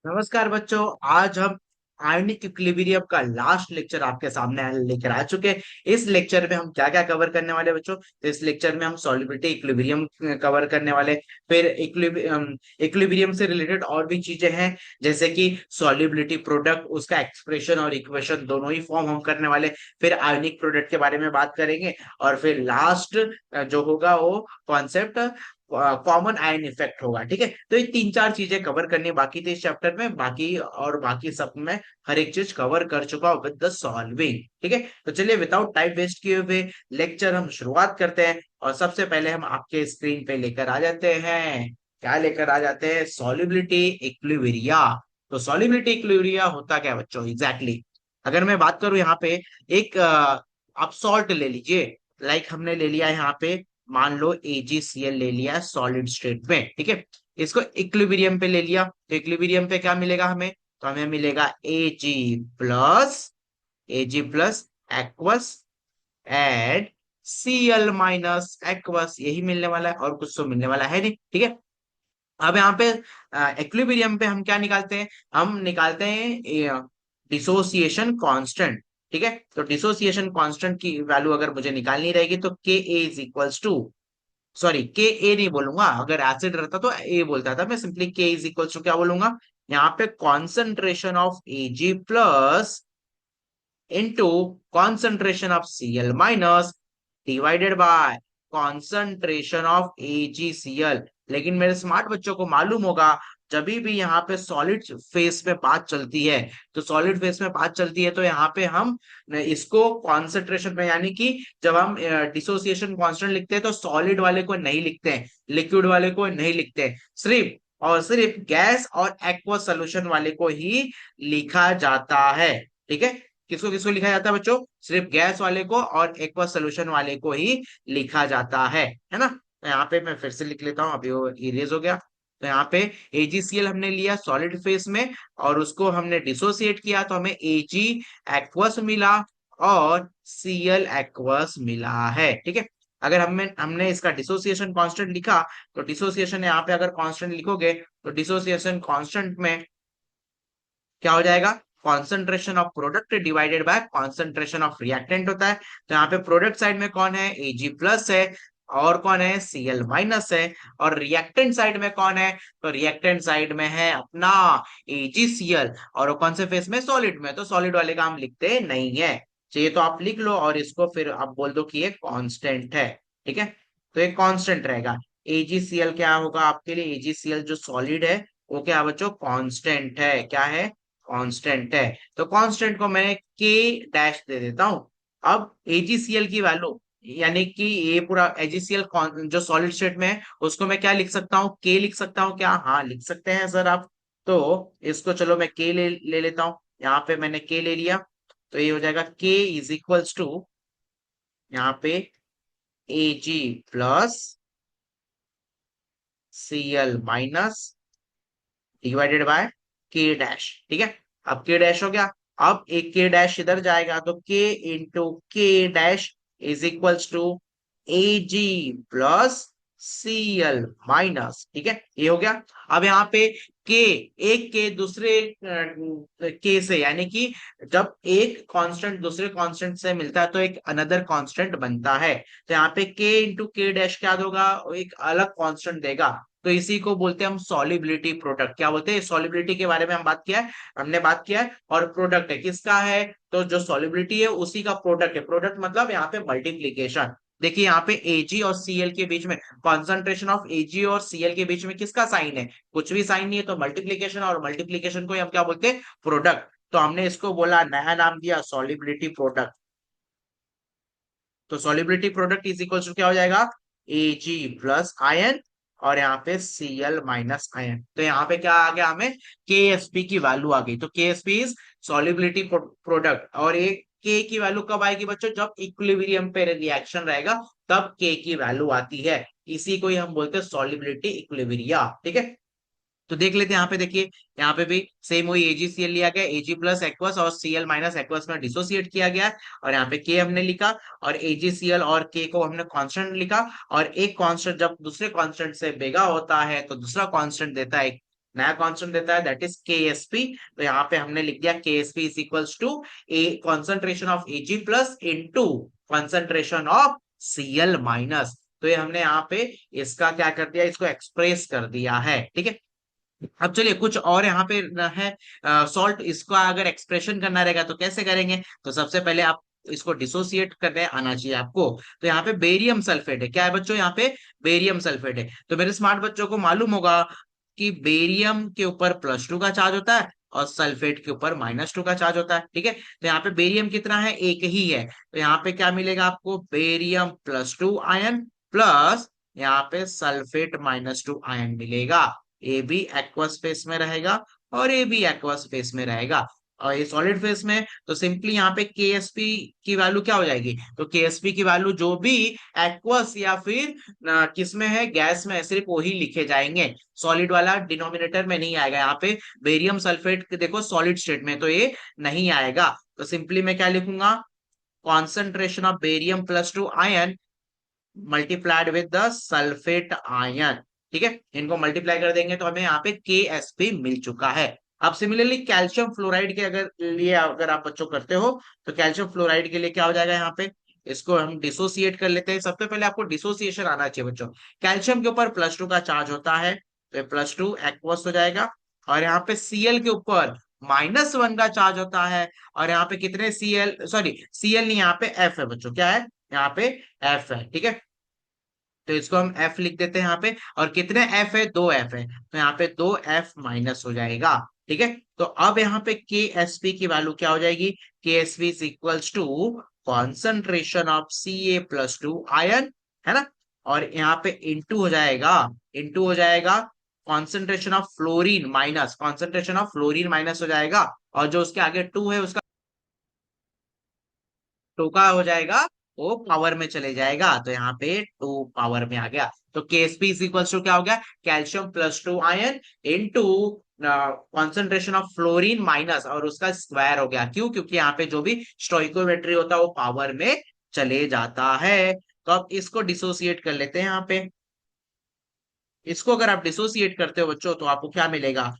नमस्कार बच्चों। आज हम आयनिक इक्विलिब्रियम का लास्ट लेक्चर आपके सामने लेकर आ चुके हैं। इस लेक्चर में हम क्या क्या कवर करने वाले बच्चों, तो इस लेक्चर में हम सॉल्युबिलिटी इक्विलिब्रियम कवर करने वाले। फिर इक्विलिब्रियम से रिलेटेड और भी चीजें हैं, जैसे कि सॉल्युबिलिटी प्रोडक्ट, उसका एक्सप्रेशन और इक्वेशन दोनों ही फॉर्म हम करने वाले। फिर आयनिक प्रोडक्ट के बारे में बात करेंगे। और फिर लास्ट जो होगा वो कॉन्सेप्ट कॉमन आयन इफेक्ट होगा। ठीक है, तो ये तीन चार चीजें कवर करनी बाकी थी इस चैप्टर में। बाकी सब में हर एक चीज कवर कर चुका हूं विद द सॉल्विंग। ठीक है, तो चलिए विदाउट टाइम वेस्ट किए हुए लेक्चर हम शुरुआत करते हैं। और सबसे पहले हम आपके स्क्रीन पे लेकर आ जाते हैं, क्या लेकर आ जाते हैं, सॉल्युबिलिटी इक्विलिब्रिया। तो सॉल्युबिलिटी इक्विलिब्रिया होता क्या है बच्चों एग्जैक्टली अगर मैं बात करूं यहाँ पे, एक आप सॉल्ट ले लीजिए। लाइक हमने ले लिया यहाँ पे, मान लो AgCl ले लिया सॉलिड स्टेट में। ठीक है, इसको इक्विलिब्रियम पे ले लिया, तो इक्विलिब्रियम पे क्या मिलेगा हमें, तो हमें मिलेगा Ag प्लस एक्वस एड Cl माइनस एक्वस, यही मिलने वाला है और कुछ तो मिलने वाला है नहीं। ठीक है, अब यहाँ पे इक्विलिब्रियम पे हम क्या निकालते हैं, हम निकालते हैं डिसोसिएशन कांस्टेंट। ठीक है, तो डिसोसिएशन कांस्टेंट की वैल्यू अगर मुझे निकालनी रहेगी तो के ए इज इक्वल्स टू, सॉरी के ए नहीं बोलूंगा, अगर एसिड रहता तो ए बोलता था, मैं सिंपली के इज इक्वल्स टू क्या बोलूंगा, यहाँ पे concentration of Ag plus into concentration of Cl minus divided by concentration of AgCl। लेकिन मेरे स्मार्ट बच्चों को मालूम होगा, जब भी यहाँ पे सॉलिड फेस में बात चलती है, तो सॉलिड फेस में बात चलती है तो यहाँ पे हम इसको कॉन्सेंट्रेशन में, यानी कि जब हम डिसोसिएशन कांस्टेंट लिखते हैं तो सॉलिड वाले को नहीं लिखते हैं, लिक्विड वाले को नहीं लिखते हैं, सिर्फ और सिर्फ गैस और एक्वा सोल्यूशन वाले को ही लिखा जाता है। ठीक है, किसको किसको लिखा जाता है बच्चों, सिर्फ गैस वाले को और एक्वा सोल्यूशन वाले को ही लिखा जाता है ना। तो यहाँ पे मैं फिर से लिख लेता हूँ, अभी वो इरेज हो गया। तो यहाँ पे AgCl हमने लिया सॉलिड फेस में और उसको हमने डिसोसिएट किया, तो हमें Ag एक्वस मिला और Cl एक्वस मिला है। ठीक है, अगर हमने इसका डिसोसिएशन कांस्टेंट लिखा, तो डिसोसिएशन यहाँ पे अगर कांस्टेंट लिखोगे तो डिसोसिएशन कांस्टेंट में क्या हो जाएगा, concentration of product divided by concentration of reactant होता है। तो यहाँ पे प्रोडक्ट साइड में कौन है, Ag प्लस है, और कौन है, Cl माइनस है। और रिएक्टेंट साइड में कौन है, तो रिएक्टेंट साइड में है अपना AgCl, और वो कौन से फेस में, सॉलिड में, तो सॉलिड वाले का हम लिखते नहीं है। चाहिए तो आप लिख लो और इसको फिर आप बोल दो कि ये कांस्टेंट है। ठीक है, तो ये कांस्टेंट रहेगा। AgCl क्या होगा आपके लिए, AgCl जो सॉलिड है वो क्या है बच्चों, कांस्टेंट है, क्या है, कांस्टेंट है। तो कांस्टेंट को मैं के डैश दे देता हूं। अब AgCl की वैल्यू, यानी कि ये पूरा AgCl जो सॉलिड स्टेट में है उसको मैं क्या लिख सकता हूँ, के लिख सकता हूँ क्या, हाँ लिख सकते हैं सर आप। तो इसको चलो मैं के ले लेता हूँ, यहाँ पे मैंने के ले लिया। तो ये हो जाएगा के इज इक्वल्स टू, यहाँ पे Ag plus Cl minus divided by के डैश। ठीक है, अब के डैश हो गया। अब एक के डैश इधर जाएगा तो K into K dash is equals to Ag plus Cl minus. ठीक है, ये हो गया। अब यहाँ पे के, एक के दूसरे के से, यानी कि जब एक कांस्टेंट दूसरे कांस्टेंट से मिलता है तो एक अनदर कांस्टेंट बनता है। तो यहाँ पे के इंटू के डैश क्या होगा, एक अलग कांस्टेंट देगा। तो इसी को बोलते हैं हम सॉलिबिलिटी प्रोडक्ट। क्या बोलते हैं, सॉलिबिलिटी के बारे में हम बात किया है, हमने बात किया है। और प्रोडक्ट है किसका है, तो जो सॉलिबिलिटी है उसी का प्रोडक्ट है। प्रोडक्ट मतलब यहाँ पे मल्टीप्लीकेशन। देखिए यहाँ पे Ag और Cl के बीच में, कॉन्सेंट्रेशन ऑफ Ag और Cl के बीच में किसका साइन है, कुछ भी साइन नहीं है, तो मल्टीप्लीकेशन, और मल्टीप्लीकेशन को ही हम क्या बोलते हैं, प्रोडक्ट। तो हमने इसको बोला, नया नाम दिया सॉलिबिलिटी प्रोडक्ट। तो solubility product is equal to क्या हो जाएगा, Ag प्लस आयन और यहाँ पे Cl माइनस आयन। तो यहाँ पे क्या आ गया, हमें KSP की वैल्यू आ गई। तो KSP इज सॉलिबिलिटी प्रोडक्ट। और ये K की वैल्यू कब आएगी बच्चों, जब इक्विलिब्रियम पे रिएक्शन रहेगा तब K की वैल्यू आती है। इसी को ही हम बोलते हैं सॉलिबिलिटी इक्विलिब्रिया। ठीक है, तो देख लेते हैं यहाँ पे, देखिए यहाँ पे भी सेम वही AgCl लिया गया, Ag प्लस एक्वस और Cl माइनस एक्वस में डिसोसिएट किया गया है। और यहाँ पे K हमने लिखा, और AgCl और K को हमने कांस्टेंट लिखा। और एक कांस्टेंट जब दूसरे कांस्टेंट से बेगा होता है तो दूसरा कांस्टेंट देता है नया कांस्टेंट देता है, दैट इज KSP। तो यहाँ पे हमने लिख दिया KSP is equals to a concentration of Ag plus into concentration of Cl minus. तो ये हमने यहाँ पे इसका क्या कर दिया, इसको एक्सप्रेस कर दिया है, ठीक है। अब चलिए कुछ और यहाँ पे है, सॉल्ट, इसका अगर एक्सप्रेशन करना रहेगा तो कैसे करेंगे। तो सबसे पहले आप इसको डिसोसिएट करने आना चाहिए आपको। तो यहाँ पे बेरियम सल्फेट है, क्या है बच्चों, यहाँ पे बेरियम सल्फेट है। तो मेरे स्मार्ट बच्चों को मालूम होगा कि बेरियम के ऊपर +2 का चार्ज होता है और सल्फेट के ऊपर -2 का चार्ज होता है, ठीक है। तो यहाँ पे बेरियम कितना है, एक ही है। तो यहाँ पे क्या मिलेगा आपको, बेरियम +2 आयन प्लस यहाँ पे सल्फेट -2 आयन मिलेगा। ए भी एक्वस फेस में रहेगा और ए भी एक्वस फेस में रहेगा। और ये सॉलिड फेस में तो सिंपली यहाँ पे KSP की वैल्यू क्या हो जाएगी, तो KSP की वैल्यू जो भी एक्वस या फिर किस में है, गैस में है, सिर्फ वही लिखे जाएंगे, सॉलिड वाला डिनोमिनेटर में नहीं आएगा। यहाँ पे बेरियम सल्फेट देखो सॉलिड स्टेट में, तो ये नहीं आएगा। तो सिंपली मैं क्या लिखूंगा, concentration of barium +2 ion multiplied with the sulphate ion, ठीक है। इनको मल्टीप्लाई कर देंगे तो हमें यहाँ पे KSP मिल चुका है। अब सिमिलरली कैल्शियम फ्लोराइड के अगर लिए अगर आप बच्चों करते हो, तो कैल्शियम फ्लोराइड के लिए क्या हो जाएगा, यहाँ पे इसको हम डिसोसिएट कर लेते हैं। सबसे पहले आपको डिसोसिएशन आना चाहिए बच्चों। कैल्शियम के ऊपर +2 का चार्ज होता है, तो +2 एक्वस हो जाएगा। और यहाँ पे Cl के ऊपर -1 का चार्ज होता है, और यहाँ पे कितने Cl, सॉरी Cl नहीं, यहाँ पे F है बच्चों, क्या है यहाँ पे F है, ठीक है। तो इसको हम F लिख देते हैं यहाँ पे, और कितने F है, 2 F है, तो यहाँ पे 2 F माइनस हो जाएगा, ठीक है। तो अब यहाँ पे KSP की वैल्यू क्या हो जाएगी, KSP is equals to concentration of Ca+2 ion, है ना। और यहाँ पे इंटू हो जाएगा concentration of fluorine minus, concentration of fluorine minus हो जाएगा, और जो उसके आगे 2 है उसका टोका हो जाएगा, वो पावर में चले जाएगा। तो यहाँ पे 2 पावर में आ गया। तो KSP इज इक्वल टू क्या हो गया, calcium +2 ion into concentration of fluorine minus, और उसका स्क्वायर हो गया। क्यों, क्योंकि यहाँ पे जो भी स्टोइकोमेट्री होता है वो पावर में चले जाता है। तो अब इसको डिसोसिएट कर लेते हैं यहाँ पे। इसको अगर आप डिसोसिएट करते हो बच्चों, तो आपको क्या मिलेगा,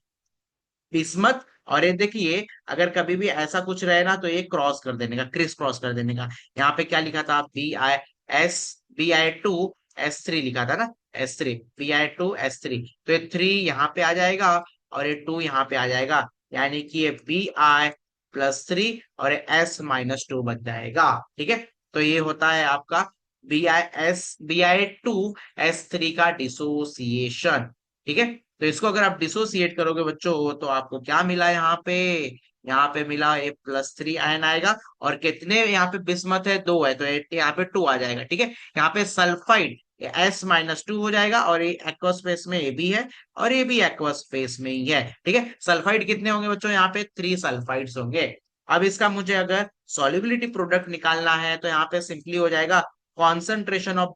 बिस्मथ। और ये देखिए अगर कभी भी ऐसा कुछ रहे ना, तो ये क्रॉस कर देने का, क्रिस क्रॉस कर देने का। यहाँ पे क्या लिखा था, Bi2S3 लिखा था ना, S3, Bi2S3। तो ये 3 यहाँ पे आ जाएगा और ये 2 यहाँ पे आ जाएगा, यानी कि ये Bi+3 और ये S-2 बच जाएगा, ठीक है। तो ये होता है आपका Bi2S3 का डिसोसिएशन, ठीक है। तो इसको अगर आप डिसोसिएट करोगे बच्चों, तो आपको क्या मिला यहाँ पे मिला A+3 आयन आएगा। और कितने यहाँ पे बिस्मथ है, 2 है, तो यहाँ पे 2 आ जाएगा, ठीक है। यहाँ पे सल्फाइड S-2 हो जाएगा, और ये एक्वस फेस में ये भी है और ये भी एक्वस फेस में ही है, ठीक है। सल्फाइड कितने होंगे बच्चों, यहाँ पे 3 सल्फाइड्स होंगे। अब इसका मुझे अगर सॉल्युबिलिटी प्रोडक्ट निकालना है, तो यहाँ पे सिंपली हो जाएगा कॉन्सेंट्रेशन ऑफ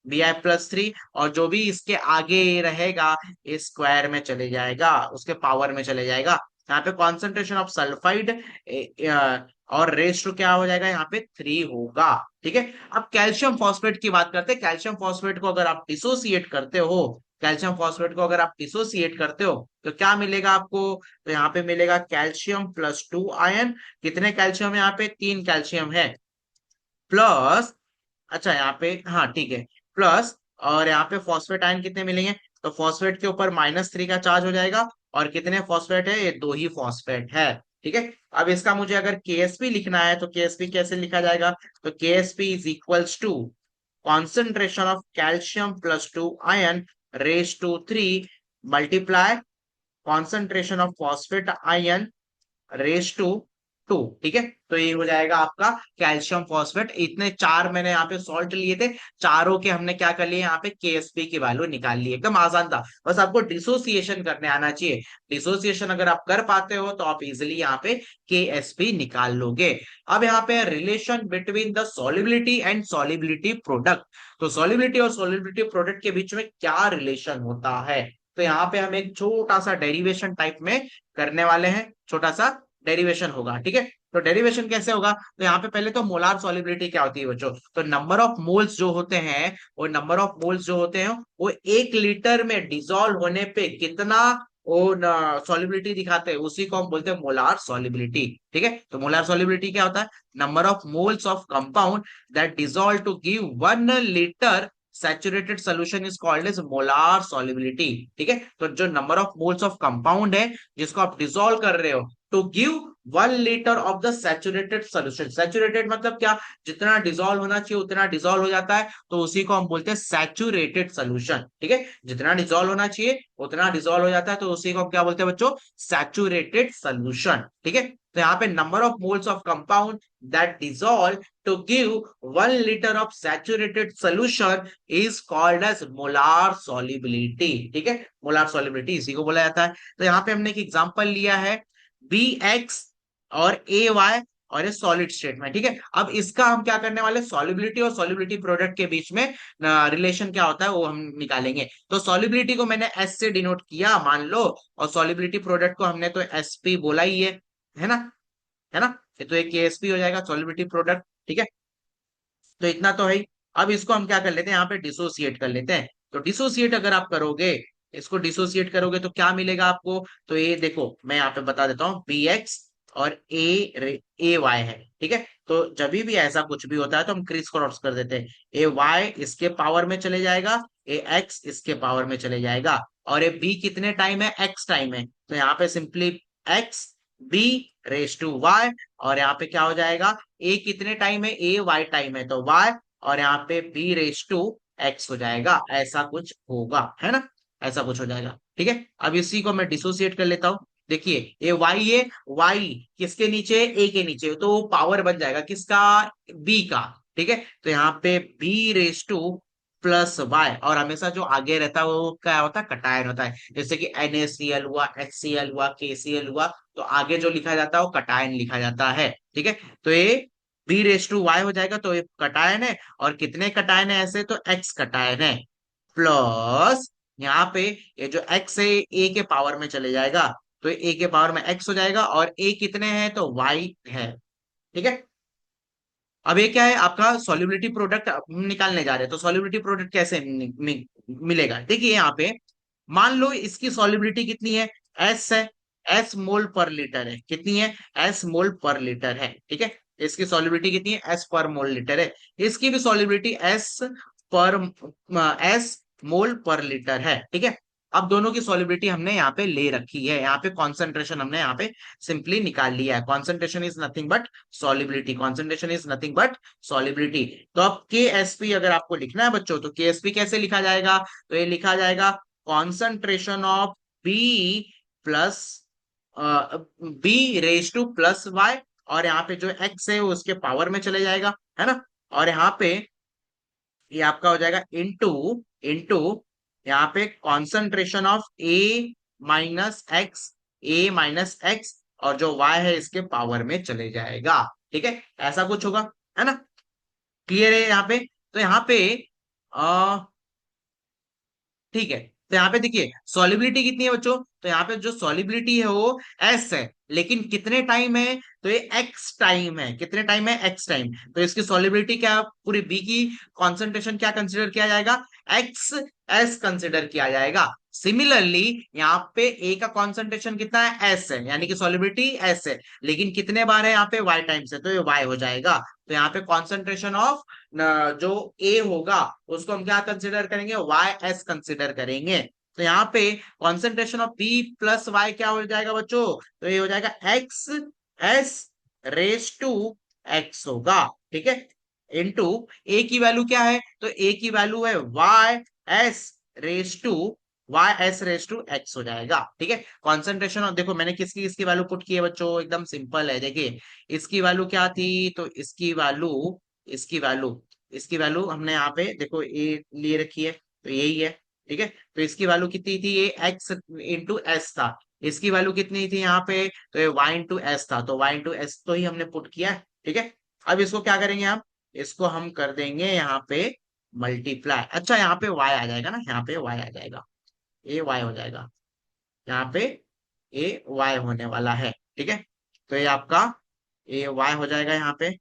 Bi+3, और जो भी इसके आगे रहेगा इस स्क्वायर में चले जाएगा, उसके पावर में चले जाएगा। यहाँ पे कॉन्सेंट्रेशन ऑफ सल्फाइड और रेस टू क्या हो जाएगा, यहाँ पे 3 होगा, ठीक है। अब कैल्शियम फॉस्फेट की बात करते हैं। कैल्शियम फॉस्फेट को अगर आप डिसोसिएट करते हो, कैल्शियम फॉस्फेट को अगर आप डिसोसिएट करते हो, तो क्या मिलेगा आपको, तो यहाँ पे मिलेगा कैल्शियम +2 आयन। कितने कैल्शियम है, यहाँ पे 3 कैल्शियम है, प्लस, अच्छा यहाँ पे हाँ ठीक है, प्लस, और यहाँ पे फॉस्फेट आयन कितने मिलेंगे, तो फॉस्फेट के ऊपर -3 का चार्ज हो जाएगा। और कितने फॉस्फेट है, ये 2 ही फॉस्फेट है, ठीक है। अब इसका मुझे अगर KSP लिखना है, तो KSP कैसे लिखा जाएगा, तो KSP is equals to concentration of calcium +2 ion raise to 3 multiply concentration of phosphate ion raise to 2, ठीक है। तो ये हो जाएगा आपका कैल्शियम फॉस्फेट। इतने 4 मैंने यहाँ पे सॉल्ट लिए थे, चारों के हमने क्या कर लिए, यहाँ पे KSP की वैल्यू निकाल ली। एकदम आसान था, बस आपको डिसोसिएशन करने आना चाहिए। डिसोसिएशन अगर आप कर पाते हो, तो आप इजिली यहाँ पे KSP निकाल लोगे। अब यहाँ पे relation between the solubility and solubility product. तो सॉल्युबिलिटी और सॉल्युबिलिटी प्रोडक्ट के बीच में क्या रिलेशन होता है, तो यहाँ पे हम एक छोटा सा डेरिवेशन टाइप में करने वाले हैं, छोटा सा डेरिवेशन होगा, ठीक है। तो डेरिवेशन कैसे होगा, तो यहाँ पे पहले तो मोलार सॉलिबिलिटी क्या होती है बच्चों, तो नंबर ऑफ मोल्स जो होते हैं, वो नंबर ऑफ मोल्स जो होते हैं वो 1 लीटर में डिसॉल्व होने पे कितना वो सॉलिबिलिटी दिखाते हैं, उसी को हम बोलते हैं मोलार सॉलिबिलिटी। ठीक है, तो मोलार सॉलिबिलिटी क्या होता है, number of moles of compound that dissolve to give 1 litre saturated solution is called as molar solubility. ठीक है, तो जो number of moles of compound है जिसको आप डिसॉल्व कर रहे हो to give 1 litre of the saturated solution, saturated मतलब क्या, जितना डिसॉल्व होना चाहिए उतना डिसॉल्व हो जाता है, तो उसी को हम बोलते हैं सैचुरेटेड सोल्यूशन। ठीक है, जितना डिसॉल्व होना चाहिए उतना डिसॉल्व हो जाता है, तो उसी को हम क्या बोलते हैं बच्चों, सैचुरेटेड सोल्यूशन। ठीक है, तो यहाँ पे number of moles of compound that dissolve to give 1 liter of saturated solution is called as molar solubility। ठीक है, मोलार solubility इसी को बोला जाता है। तो यहाँ पे हमने एक एग्जांपल लिया है Bx और Ay और ये सॉलिड स्टेट में। ठीक है, अब इसका हम क्या करने वाले, सॉलिबिलिटी और सॉलिबिलिटी प्रोडक्ट के बीच में रिलेशन क्या होता है वो हम निकालेंगे। तो सॉलिबिलिटी को मैंने एस से डिनोट किया मान लो, और सॉलिबिलिटी प्रोडक्ट को हमने तो एसपी बोला ही है ना, है ना, ये तो एक केएसपी हो जाएगा सॉलिबिलिटी प्रोडक्ट। ठीक है, तो इतना तो है ही। अब इसको हम क्या कर लेते हैं, यहाँ पे डिसोसिएट कर लेते हैं। तो डिसोसिएट अगर आप करोगे, इसको डिसोसिएट करोगे तो क्या मिलेगा आपको, तो ये देखो मैं यहाँ पे बता देता हूँ, बी एक्स और ए वाई है। ठीक है, तो जब भी ऐसा कुछ भी होता है तो हम क्रिस क्रॉस कर देते हैं, ए वाई इसके पावर में चले जाएगा, ए एक्स इसके पावर में चले जाएगा, और ये बी कितने टाइम है, एक्स टाइम है, तो यहाँ पे simply x b raise to y, और यहाँ पे क्या हो जाएगा, ए कितने टाइम है, ए वाई टाइम है तो वाई, और यहाँ पे बी रेस टू एक्स हो जाएगा, ऐसा कुछ होगा, है ना, ऐसा कुछ हो जाएगा। ठीक है, अब इसी को मैं डिसोसिएट कर लेता हूँ। देखिए ये वाई है, वाई किसके नीचे, ए के नीचे, तो वो पावर बन जाएगा किसका, बी का। ठीक है, तो यहाँ पे b raise to plus y, और हमेशा जो आगे रहता है वो क्या होता है, कटायन होता है, जैसे कि NaCl हुआ, HCl हुआ, KCl हुआ, तो आगे जो लिखा जाता है वो कटायन लिखा जाता है। ठीक है, तो ये बी रेस टू वाई हो जाएगा, तो ये कटायन है, और कितने कटायन है ऐसे, तो एक्स कटायन है, प्लस यहाँ पे ये जो एक्स है ए के पावर में चले जाएगा, तो ए के पावर में एक्स हो जाएगा, और ए कितने हैं तो वाई है। ठीक है, अब ये क्या है, आपका सॉल्युबिलिटी प्रोडक्ट निकालने जा रहे हैं, तो सॉल्युबिलिटी प्रोडक्ट कैसे मिलेगा, देखिए यहाँ पे मान लो इसकी सॉल्युबिलिटी कितनी है, एस है, एस मोल पर लीटर है, कितनी है, एस मोल पर लीटर है। ठीक है, इसकी सॉल्युबिलिटी कितनी है, एस पर मोल लीटर है, इसकी भी सॉल्युबिलिटी पर एस मोल पर लीटर है। ठीक है, अब दोनों की सॉल्युबिलिटी हमने यहाँ पे ले रखी है, यहाँ पे कॉन्सेंट्रेशन हमने यहाँ पे सिंपली निकाल लिया है, concentration is nothing but solubility, concentration is nothing but solubility. तो अब के एस पी अगर आपको लिखना है बच्चों, तो के एस पी कैसे लिखा जाएगा, तो ये लिखा जाएगा concentration of b plus b raise to plus y, और यहाँ पे जो एक्स है वो उसके पावर में चले जाएगा, है ना, और यहाँ पे ये आपका हो जाएगा इनटू इनटू यहाँ पे concentration of A minus x और जो वाई है इसके पावर में चले जाएगा। ठीक है, ऐसा कुछ होगा, है ना, क्लियर है यहाँ पे, तो यहाँ पे आ, ठीक है, तो यहाँ पे देखिए सॉलिबिलिटी कितनी है बच्चों, तो यहाँ पे जो सॉलिबिलिटी है वो एस है, लेकिन कितने टाइम है, तो ये एक्स टाइम है, कितने टाइम है, एक्स टाइम, तो इसकी सॉलिबिलिटी क्या, पूरी बी की कॉन्सेंट्रेशन क्या कंसिडर किया जाएगा, एक्स एस कंसिडर किया जाएगा। सिमिलरली यहाँ पे ए का कॉन्सेंट्रेशन कितना है, एस है, यानी कि सॉलिबिलिटी एस है, लेकिन कितने बार है यहाँ पे, वाई टाइम्स है, तो ये वाई हो जाएगा। तो यहाँ पे कॉन्सेंट्रेशन ऑफ जो ए होगा उसको हम क्या कंसिडर करेंगे, वाई एस कंसिडर करेंगे। तो यहाँ पे concentration of b plus y क्या हो जाएगा बच्चों, तो ये हो जाएगा x s raise to x होगा। ठीक है, इनटू ए की वैल्यू क्या है, तो ए की वैल्यू है y s raise to x हो जाएगा। ठीक है, कॉन्सेंट्रेशन ऑफ, देखो मैंने किसकी किसकी वैल्यू पुट की है बच्चों, एकदम सिंपल है, देखिए इसकी वैल्यू क्या थी, तो इसकी वैल्यू इसकी वैल्यू हमने यहाँ पे देखो ए लिए रखी है, तो यही है। ठीक है, तो इसकी वैल्यू कितनी थी, ये एक्स इंटू एस था, इसकी वैल्यू कितनी थी यहाँ पे, तो ये वाई इंटू एस था, तो वाई इंटू एस तो ही हमने पुट किया है। ठीक है, अब इसको क्या करेंगे हम, इसको हम कर देंगे यहाँ पे मल्टीप्लाई, अच्छा यहाँ पे वाई आ जाएगा ना, यहाँ पे वाई आ जाएगा, ए वाई हो जाएगा, यहाँ पे ए वाई होने वाला है। ठीक है, तो ये आपका ए वाई हो जाएगा यहाँ पे।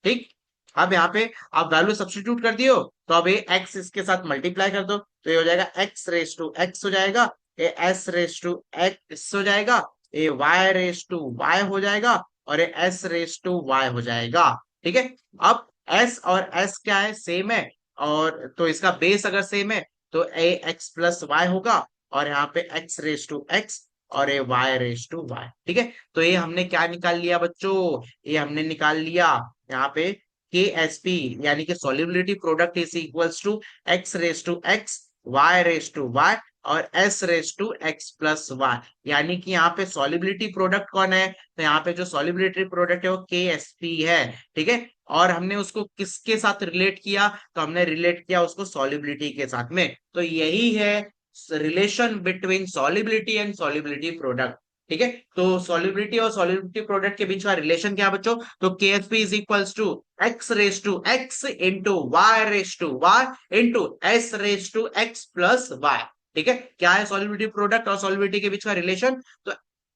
ठीक। अब यहाँ पे आप वैल्यू सब्स्टिट्यूट कर दियो, तो अब ये एक्स इसके साथ मल्टीप्लाई कर दो, तो ये हो जाएगा एक्स रेस टू एक्स हो जाएगा, ये एस रेस टू एक्स हो जाएगा, ये वाई रेस टू वाई हो जाएगा, और ये एस रेस टू वाई हो जाएगा। ठीक है। अब एस और एस क्या है, सेम है, और तो इसका बेस अगर सेम है तो ए एक्स प्लस वाई होगा, और यहाँ पे एक्स रेस टू एक्स और ए वाई रेस टू वाई। ठीक है। तो ये हमने क्या निकाल लिया बच्चों, ये हमने निकाल लिया यहाँ पे के एस पी, यानी कि solubility product is equals to x raise to x, y raise to y, और s raise to x plus y. यानी कि यहाँ पे सॉल्युबिलिटी प्रोडक्ट कौन है, तो यहाँ पे जो सॉल्युबिलिटी प्रोडक्ट है वो के एस पी है। ठीक है। और हमने उसको किसके साथ रिलेट किया, तो हमने रिलेट किया उसको सॉल्युबिलिटी के साथ में। तो यही है relation between solubility and solubility product. ठीक है। तो सॉल्युबिलिटी और सॉल्युबिलिटी प्रोडक्ट के बीच का रिलेशन क्या बच्चों, तो KSP is equals to x raise to x into y raise to y into s raise to x plus y. ठीक है। क्या है सॉल्युबिलिटी प्रोडक्ट और सॉल्युबिलिटी के बीच का रिलेशन, तो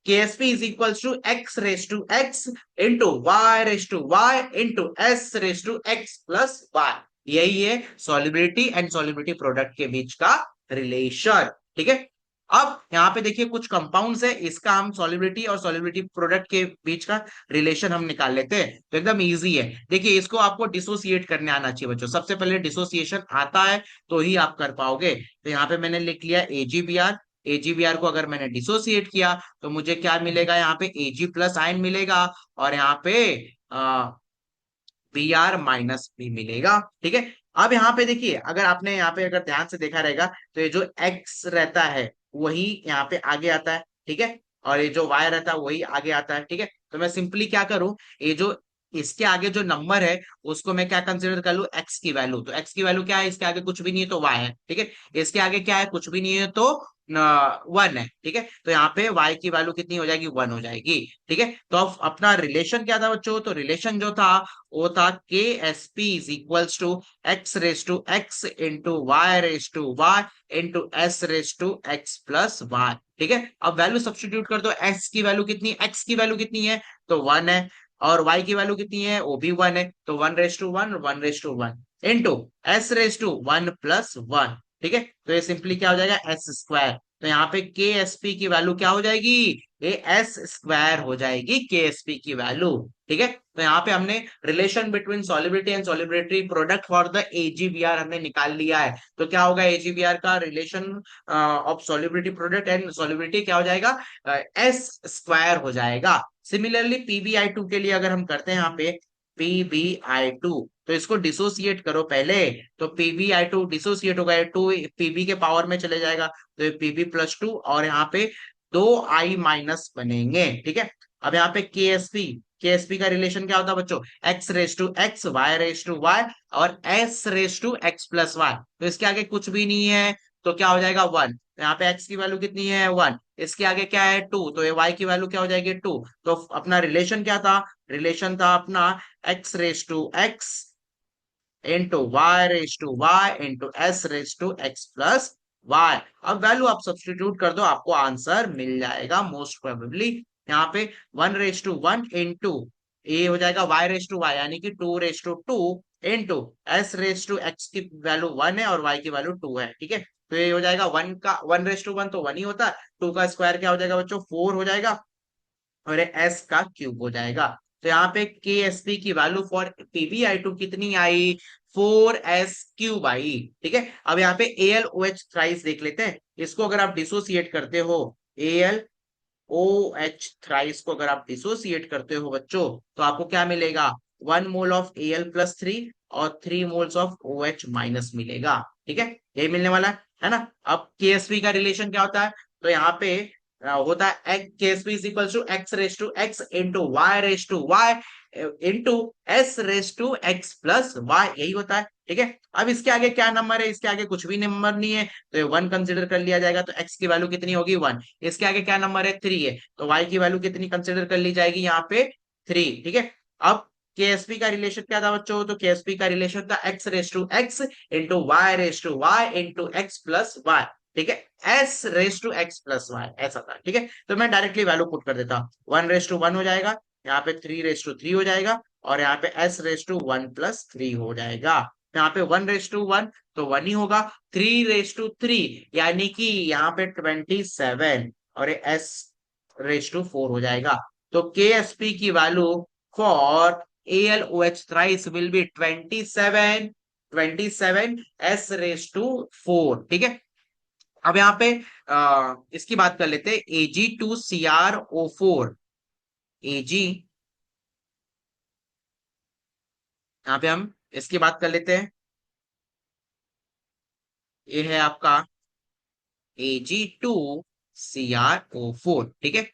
KSP is equals to x raise to x into y raise to y into s raise to x plus y. यही है सॉल्युबिलिटी एंड सॉल्युबिलिटी प्रोडक्ट के बीच का रिलेशन। ठीक है। अब यहाँ पे देखिए कुछ कंपाउंड्स है, इसका हम सॉल्युबिलिटी और सॉल्युबिलिटी प्रोडक्ट के बीच का रिलेशन हम निकाल लेते हैं, तो एकदम इजी है। देखिए इसको आपको डिसोसिएट करने आना चाहिए बच्चों, सबसे पहले डिसोसिएशन आता है तो ही आप कर पाओगे। तो यहाँ पे मैंने लिख लिया AgBr, AgBr को अगर मैंने डिसोसिएट किया तो मुझे क्या मिलेगा, यहाँ पे Ag प्लस आयन मिलेगा, और यहाँ पे Br माइनस भी मिलेगा। ठीक है। अब यहाँ पे देखिए, अगर आपने यहाँ पे अगर ध्यान से देखा रहेगा, तो ये जो x रहता है वही यहाँ पे आगे आता है। ठीक है। और ये जो y रहता है वही आगे आता है। ठीक है। तो मैं सिंपली क्या करूं, ये जो इसके आगे जो नंबर है उसको मैं क्या कंसिडर कर लूं, x की वैल्यू। तो x की वैल्यू क्या है, इसके आगे कुछ भी नहीं है तो y है। ठीक है। इसके आगे क्या है, कुछ भी नहीं है तो 1 है। ठीक है। तो यहाँ पे y की वैल्यू कितनी हो जाएगी, 1 हो जाएगी। ठीक है। तो अब अपना रिलेशन क्या था बच्चों, तो रिलेशन जो था वो था K S P is equals to x raise to x into y raise to y into s raise to x plus y. ठीक है। अब वैल्यू सब्स्टिट्यूट कर दो, एक्स की वैल्यू कितनी, एक्स की वैल्यू कितनी है, तो 1 है, और वाई की वैल्यू कितनी है, वो भी 1 है, तो 1 raise to 1 1 raise to 1 into s raise to 1 plus 1। ठीक है। तो ये सिंपली क्या हो जाएगा, एस स्क्वायर। तो यहाँ पे के एस पी की वैल्यू क्या हो जाएगी, ये एस स्क्वायर हो जाएगी के एस पी की वैल्यू। ठीक है। तो यहाँ पे हमने relation between solubility and solubility product for the AgBr हमने निकाल लिया है। तो क्या होगा, AgBr का relation of solubility product and solubility क्या हो जाएगा, एस स्क्वायर हो जाएगा। सिमिलरली PbI2 के लिए अगर हम करते हैं यहाँ पे PbI2, तो इसको डिसोसिएट करो पहले, तो PbI2 डिसोसिएट होगा, 2 Pb के पावर में चले जाएगा, तो Pb प्लस 2, और यहाँ पे 2I माइनस बनेंगे। ठीक है। अब यहाँ पे KSP का रिलेशन क्या होता है बच्चों, x raise to x, y raise to y, और s raise to x plus y. तो इसके आगे कुछ भी नहीं है तो क्या हो जाएगा, 1। यहाँ पे एक्स की वैल्यू कितनी है, 1, इसके आगे क्या है, 2, तो ये वाई की वैल्यू क्या हो जाएगी, 2। तो अपना रिलेशन क्या था, रिलेशन था अपना x raise to x into y raise to y into s raise to x plus y. अब वैल्यू आप सब्स्टिट्यूट कर दो, आपको आंसर मिल जाएगा मोस्ट प्रोबेबली। यहाँ पे 1 रेस टू 1 इंटू ए हो जाएगा वाई रेस टू वाई, यानी कि 2 raise to 2 into s raise to x की वैल्यू 1 है और वाई की वैल्यू 2 है। ठीक है। तो ये हो जाएगा 1 का 1 रेस टू 1 तो 1 ही होता है, 2 का स्क्वायर क्या हो जाएगा बच्चों, 4 हो जाएगा, और एस का क्यूब हो जाएगा। तो यहाँ पे के एस पी की वैल्यू फॉर PbI2 कितनी आई, 4s³ आई। ठीक है। अब यहाँ पे AlOH थ्राइस देख लेते हैं, इसको अगर आप डिसोसिएट करते हो, AlOH थ्राइस को अगर आप डिसोसिएट करते हो बच्चों, तो आपको क्या मिलेगा, 1 मोल ऑफ Al प्लस 3 और 3 मोल्स ऑफ OH माइनस मिलेगा। ठीक है। यही मिलने वाला है ना। अब KSP का रिलेशन क्या होता है, तो यहाँ पे होता है KSP is equal to x raise to x into y raise to y into s raise to x plus y, यही होता है। ठीक है। अब इसके आगे क्या नंबर है, इसके आगे कुछ भी नंबर नहीं है, तो ये 1 कंसिडर कर लिया जाएगा, तो एक्स की वैल्यू कितनी होगी, 1। इसके आगे क्या नंबर है, 3 है, तो वाई की वैल्यू कितनी कंसिडर कर ली जाएगी, यहाँ पे 3। ठीक है। अब KSP का रिलेशन क्या था बच्चों, तो KSP का रिलेशन था x raise to x into y raise to y into x plus y. ठीक है। S raise to x plus y ऐसा था। ठीक है। तो मैं डायरेक्टली वैल्यू पुट कर देता हूँ, 1 रेस टू 1 हो जाएगा, यहाँ पे 3 रेस टू 3 हो जाएगा, और यहाँ पे S रेस टू 1 + 3 हो जाएगा। यहाँ पे 1 रेस टू 1 तो 1 ही होगा, 3 रेस टू 3 यानी कि यहाँ पे 27, और ये S रेस टू 4 हो जाएगा। तो KSP की value for AlOH thrice will be 27 S raise to 4। ठीक है। अब यहाँ पे इसकी बात कर लेते हैं, Ag2CrO4। Ag, यहाँ पे हम इसकी बात कर लेते हैं, ये है आपका Ag2CrO4। ठीक है,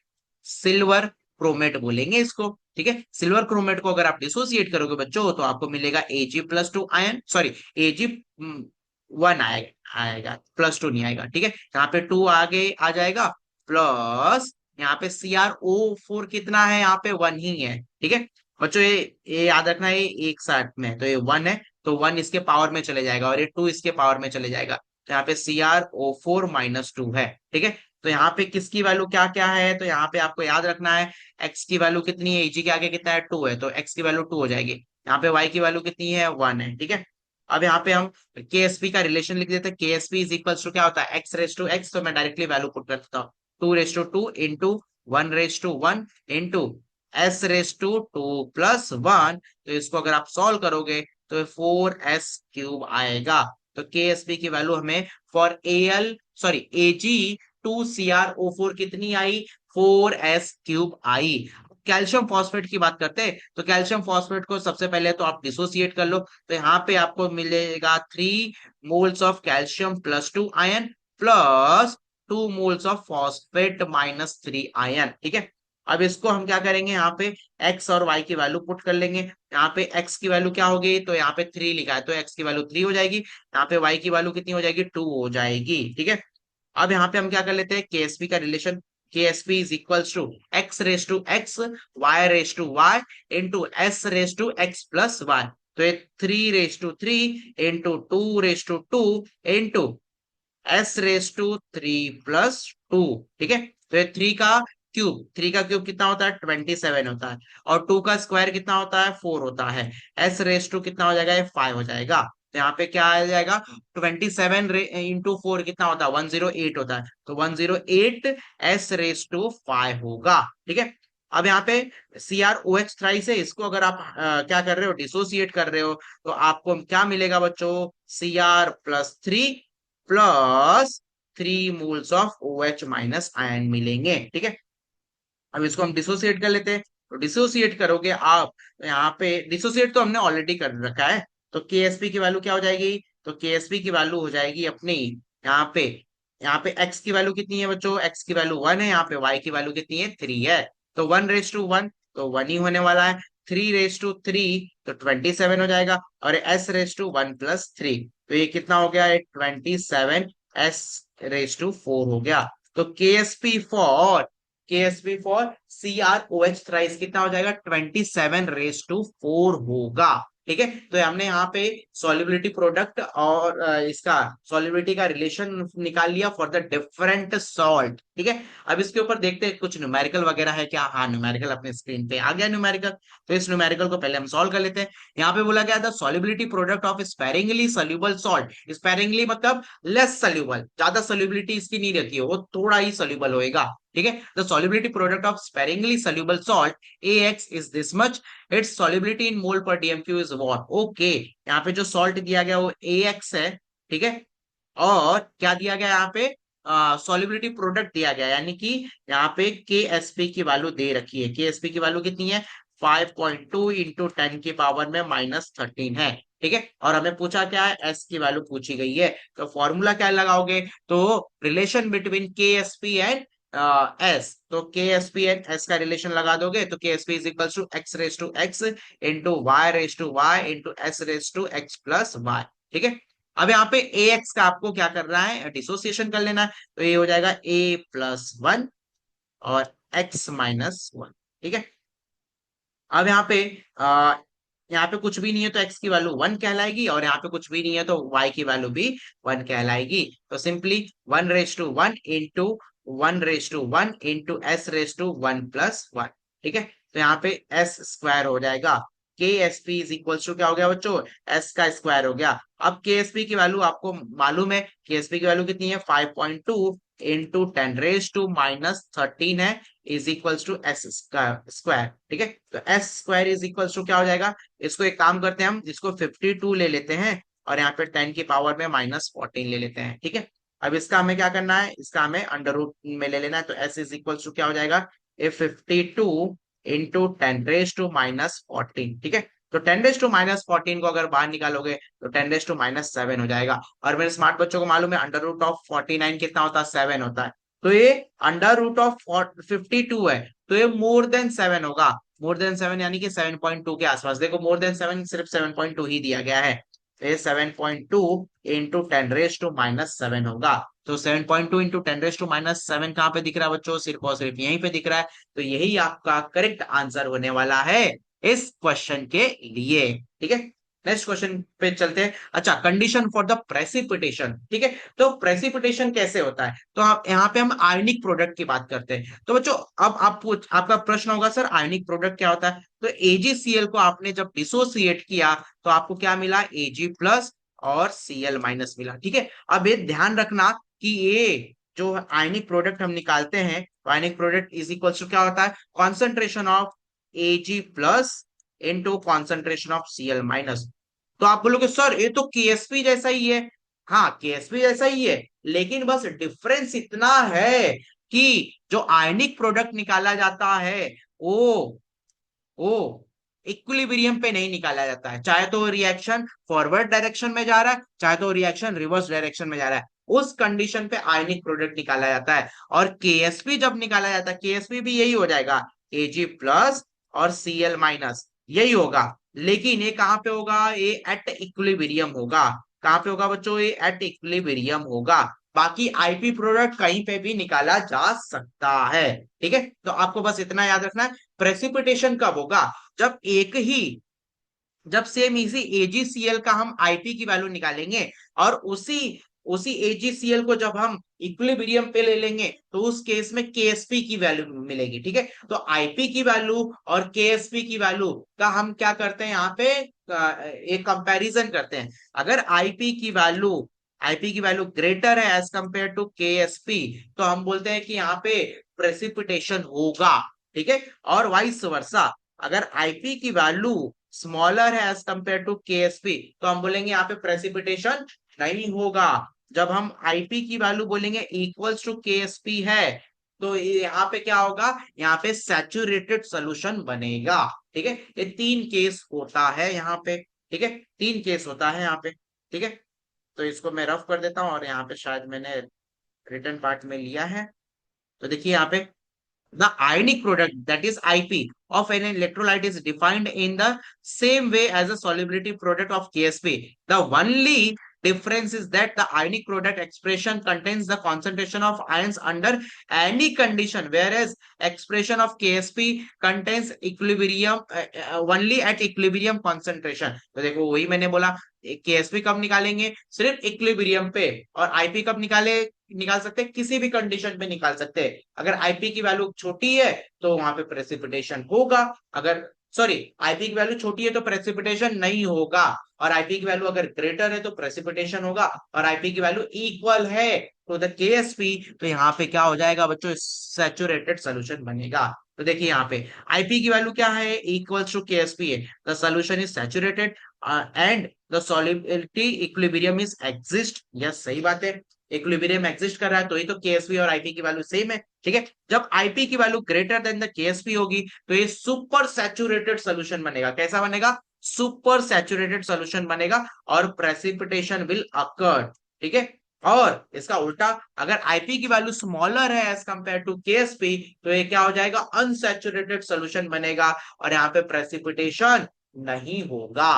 सिल्वर क्रोमेट बोलेंगे इसको। ठीक है, सिल्वर क्रोमेट को अगर आप डिसोसिएट करोगे बच्चों तो आपको मिलेगा Ag+2 आयन, सॉरी Ag1 आएगा, +2 नहीं आएगा। ठीक है, यहाँ पे 2 आगे आ जाएगा, प्लस यहाँ पे CrO4 कितना है, यहाँ पे 1 ही है। ठीक है बच्चों, ये याद रखना है, एक साथ में तो ये 1 है, तो 1 इसके पावर में चले जाएगा, और ये 2 इसके पावर में चले जाएगा, तो यहाँ पे CrO4-2 है। ठीक है, तो यहाँ पे किसकी वैल्यू क्या क्या है, तो यहाँ पे आपको याद रखना है, x की वैल्यू कितनी है, Ag के आगे कितना है, 2 है, तो x की वैल्यू 2 हो जाएगी। यहाँ पे y की वैल्यू कितनी है, 1 है। ठीक है, अब यहाँ पे हम KSP का रिलेशन लिख देते हैं, KSP इज इक्वल्स टू क्या होता है, x रेस टू x, तो मैं डायरेक्टली वैल्यू पुट कर देता हूँ, 2 raise to 2 into 1 raise to 1 into S raise to 2 + 1, तो इसको अगर आप सॉल्व करोगे तो 4s³ आएगा। तो KSP की वैल्यू हमें फॉर Ag2CrO4 कितनी आई, 4s³ आई। कैल्शियम फॉस्फेट की बात करते हैं, तो कैल्शियम फॉस्फेट को सबसे पहले तो आप डिसोसिएट कर लो, तो यहाँ पे आपको मिलेगा 3 moles of calcium +2 ion, plus 2 moles of phosphate -3 ion. ठीक है, अब इसको हम क्या करेंगे, यहाँ पे x और y की वैल्यू पुट कर लेंगे। यहाँ पे x की वैल्यू क्या होगी, तो यहाँ पे 3 लिखा है, तो x की वैल्यू 3 हो जाएगी, यहाँ पे y की वैल्यू कितनी हो जाएगी, 2 हो जाएगी। ठीक है, अब यहाँ पे हम क्या कर लेते हैं, KSP का relation, KSP is equals to x raise to x, y raise to y into S raise to x + 1, तो ये 3 raise to 3 into 2 raise to 2 into S raise to 3 + 2। ठीक है, तो ये 3 का क्यूब कितना होता है, 27 होता है, और 2 का स्क्वायर कितना होता है, 4 होता है। S रेस टू कितना हो जाएगा, ये 5 हो जाएगा, तो यहाँ पे क्या आ जाएगा, 27 इंटू 4 कितना होता है, 108 होता है, तो 108 S रेस टू 5 होगा। ठीक है, अब यहाँ पे CrOH थ्राइस है, इसको अगर आप क्या कर रहे हो, डिसोसिएट कर रहे हो, तो आपको क्या मिलेगा बच्चों, Cr+3 + 3 moles of OH- ion मिलेंगे। ठीक है, अब इसको हम डिसोसिएट कर लेते हैं, तो डिसोसिएट करोगे आप, तो यहाँ पे डिसोसिएट तो हमने ऑलरेडी कर रखा है, तो KSP की वैल्यू क्या हो जाएगी, तो KSP की वैल्यू हो जाएगी अपनी, यहाँ पे x की वैल्यू कितनी है बच्चों, x की वैल्यू 1 है, यहाँ पे y की वैल्यू कितनी है, 3 है, तो 1 रेस टू 1 तो 1 ही होने वाला है, 3 रेस टू 3 तो 27 हो जाएगा, और S रेस टू 1 + 3 तो ये कितना हो गया, 27 S रेस टू 4 हो गया। तो KSP फॉर CrOH थ्राइस कितना हो जाएगा, 27 रेस टू 4 होगा। ठीक है, तो हमने यहाँ पे सॉल्युबिलिटी प्रोडक्ट और इसका सॉल्युबिलिटी का रिलेशन निकाल लिया फॉर द डिफरेंट सॉल्ट। ठीक है, अब इसके ऊपर देखते हैं कुछ न्यूमेरिकल वगैरह है क्या। हाँ, न्यूमेरिकल अपने स्क्रीन पे आ गया न्यूमेरिकल, तो इस न्यूमेरिकल को पहले हम सॉल्व कर लेते हैं। यहाँ पे बोला गया था solubility product of sparingly soluble salt, sparingly मतलब लेस सोल्यूबल, ज्यादा सोल्यूबिलिटी इसकी नहीं रहती है, वो थोड़ा ही सोल्यूबल होएगा। ठीक है, the solubility product of sparingly soluble salt AX is this much, it's solubility in mole per DMQ is what. Okay, यहाँ पे जो सॉल्ट दिया गया वो AX है। ठीक है, और क्या दिया गया यहाँ पे, सॉल्युबिलिटी प्रोडक्ट दिया गया, यानी कि यहाँ पे KSP की वैल्यू दे रखी है। KSP की वैल्यू कितनी है, 5.2 इंटू 10⁻⁻13 है। ठीक है, और हमें पूछा क्या है, S की वैल्यू पूछी गई है, तो फॉर्मूला क्या लगाओगे, तो relation between KSP and S, तो KSP एंड S का रिलेशन लगा दोगे, तो KSP is equal to x raise to x into y raise to y into S raise to x + 1। ठीक है, अब यहाँ पे AX का आपको क्या करना है, डिसोसिएशन कर लेना है, तो ये हो जाएगा A+1 और x-1। ठीक है, अब यहाँ पे कुछ भी नहीं है तो x की वैल्यू 1 कहलाएगी, और यहाँ पे कुछ भी नहीं है तो y की वैल्यू भी 1 कहलाएगी, तो simply 1 raise to 1 into S raise to 1 + 1। ठीक है, तो यहाँ पे एस स्क्वायर हो जाएगा। K S P is equal to क्या हो गया बच्चों, एस का स्क्वायर हो गया। अब के एस पी की वैल्यू आपको मालूम है, के एस पी की वैल्यू कितनी है, 5.2 इंटू 10⁻⁻13 है, is equals to S square. ठीक है, तो S square is equals to क्या हो जाएगा, इसको एक काम करते हैं हम, इसको 52 ले लेते हैं और यहाँ पे 10 की पावर में -14 ले लेते हैं। ठीक है, अब इसका हमें क्या करना है, इसका हमें अंडर रूट में ले लेना है, तो एस इज इक्वल्स टू क्या हो जाएगा, ए 52 इंटू 10⁻⁻14। ठीक है, तो 10⁻⁻14 को अगर बाहर निकालोगे तो 10⁻⁻7 हो जाएगा। और मेरे स्मार्ट बच्चों को मालूम है अंडर रूट ऑफ 49 कितना होता है, 7 होता है। तो ये अंडर रूट ऑफ 52 है, तो ये मोर देन 7 होगा। मोर देन 7 यानी कि 7.2 के आसपास। देखो मोर देन 7 सिर्फ 7.2 ही दिया गया है, तो ये 7.2 इंटू 10⁻⁻7 होगा। तो 7.2 इंटू 10⁻⁻7 कहाँ पे दिख रहा है बच्चों, सिर्फ और सिर्फ यहीं पे दिख रहा है। तो यही आपका करेक्ट आंसर होने वाला है इस क्वेश्चन के लिए। ठीक है, नेक्स्ट क्वेश्चन पे चलते हैं। अच्छा, कंडीशन फॉर द प्रेसिपिटेशन। ठीक है, तो प्रेसिपिटेशन कैसे होता है, तो आप यहाँ पे हम आयनिक प्रोडक्ट की बात करते हैं। तो बच्चों अब आपका प्रश्न होगा सर आयनिक प्रोडक्ट क्या होता है, तो AgCl को आपने जब डिसोसिएट किया तो आपको क्या मिला, Ag प्लस और Cl माइनस मिला। ठीक है, अब ये ध्यान रखना कि ये जो आयनिक प्रोडक्ट हम निकालते हैं, तो ionic product is equal to क्या होता है, concentration of Ag plus into concentration of Cl minus. तो आप बोलोगे सर ये तो KSP जैसा ही है। हाँ, KSP जैसा ही है, लेकिन बस डिफरेंस इतना है कि जो आयनिक प्रोडक्ट निकाला जाता है वो वो इक्विलिब्रियम पे नहीं निकाला जाता है। चाहे तो रिएक्शन फॉरवर्ड डायरेक्शन में जा रहा है, चाहे तो रिएक्शन रिवर्स डायरेक्शन में जा रहा है, उस कंडीशन पे आयनिक प्रोडक्ट निकाला जाता है। और केएसपी जब निकाला जाता है, केएसपी भी यही हो जाएगा, Ag प्लस और Cl माइनस, यही होगा। लेकिन ये कहाँ पे होगा, ये एट इक्विलिब्रियम होगा। कहाँ पे होगा बच्चों, ये एट इक्विलिब्रियम होगा। बाकी आईपी प्रोडक्ट कहीं पे भी निकाला जा सकता है। ठीक है, तो आपको बस इतना याद रखना है। प्रेसिपिटेशन कब होगा, जब एक ही, जब सेम इसी AgCl का हम आईपी की वैल्यू निकालेंगे और उसी उसी AgCl को जब हम इक्विलिब्रियम पे ले लेंगे तो उस केस में KSP की वैल्यू मिलेगी। ठीक है, तो आईपी की वैल्यू और KSP की वैल्यू का हम क्या करते हैं, यहाँ पे एक कंपैरिजन करते हैं। अगर आईपी की वैल्यू ग्रेटर है एज कंपेयर टू KSP, तो हम बोलते हैं कि यहाँ पे प्रेसिपिटेशन होगा। ठीक है, और वाइस वर्सा, अगर आईपी की वैल्यू स्मॉलर है एज कंपेयर टू KSP, तो हम बोलेंगे यहाँ पे प्रेसिपिटेशन नहीं होगा। जब हम आईपी की वैल्यू बोलेंगे इक्वल्स टू KSP है, तो यहाँ पे क्या होगा, यहाँ पे सैचुरेटेड सोल्यूशन बनेगा। ठीक है, ये 3 केस होता है यहाँ पे। ठीक है, 3 केस होता है यहाँ पे। ठीक है, तो इसको मैं रफ कर देता हूँ, और यहाँ पे शायद मैंने रिटर्न पार्ट में लिया है। तो देखिए यहाँ पे, the ionic product, that is IP, of an electrolyte is defined in the same way as a solubility product of KSP. The only difference is that the ionic product expression contains the concentration of ions under any condition, whereas expression of KSP contains equilibrium only at equilibrium concentration. तो देखो वही मैंने बोला, KSP कब निकालेंगे, सिर्फ equilibrium पे। और आईपी कब निकाल सकते हैं, किसी भी कंडीशन पे निकाल सकते हैं। अगर आईपी की वैल्यू छोटी है तो वहां पे प्रेसिपिटेशन होगा, अगर सॉरी आईपी की वैल्यू छोटी है तो प्रेसिपिटेशन नहीं होगा, और आईपी की वैल्यू अगर ग्रेटर है तो प्रेसिपिटेशन होगा, और आईपी की वैल्यू इक्वल है तो द केएसपी, तो यहाँ पे क्या हो जाएगा बच्चों, सैचुरेटेड सोल्यूशन बनेगा। तो देखिए यहाँ पे आईपी की वैल्यू क्या है, इक्वल्स टू केएसपी है, the solution is saturated and the solubility equilibrium is exist. Yes, सही बात है, इक्विलिब्रियम एग्जिस्ट कर रहा है, तो ये तो केएसपी और आईपी की वैल्यू सेम है। ठीक है, जब आईपी की value greater than the Ksp होगी तो ये सुपर सैचुरेटेड सोल्यूशन बनेगा। कैसा बनेगा, सुपर सैचुरेटेड सोल्यूशन बनेगा, और प्रेसिपिटेशन विल अकर। ठीक है, और इसका उल्टा, अगर आईपी की वैल्यू स्मॉलर है एज कंपेयर टू केएसपी, तो ये क्या हो जाएगा, अनसैचुरेटेड सोल्यूशन बनेगा, और यहाँ पे प्रेसिपिटेशन नहीं होगा।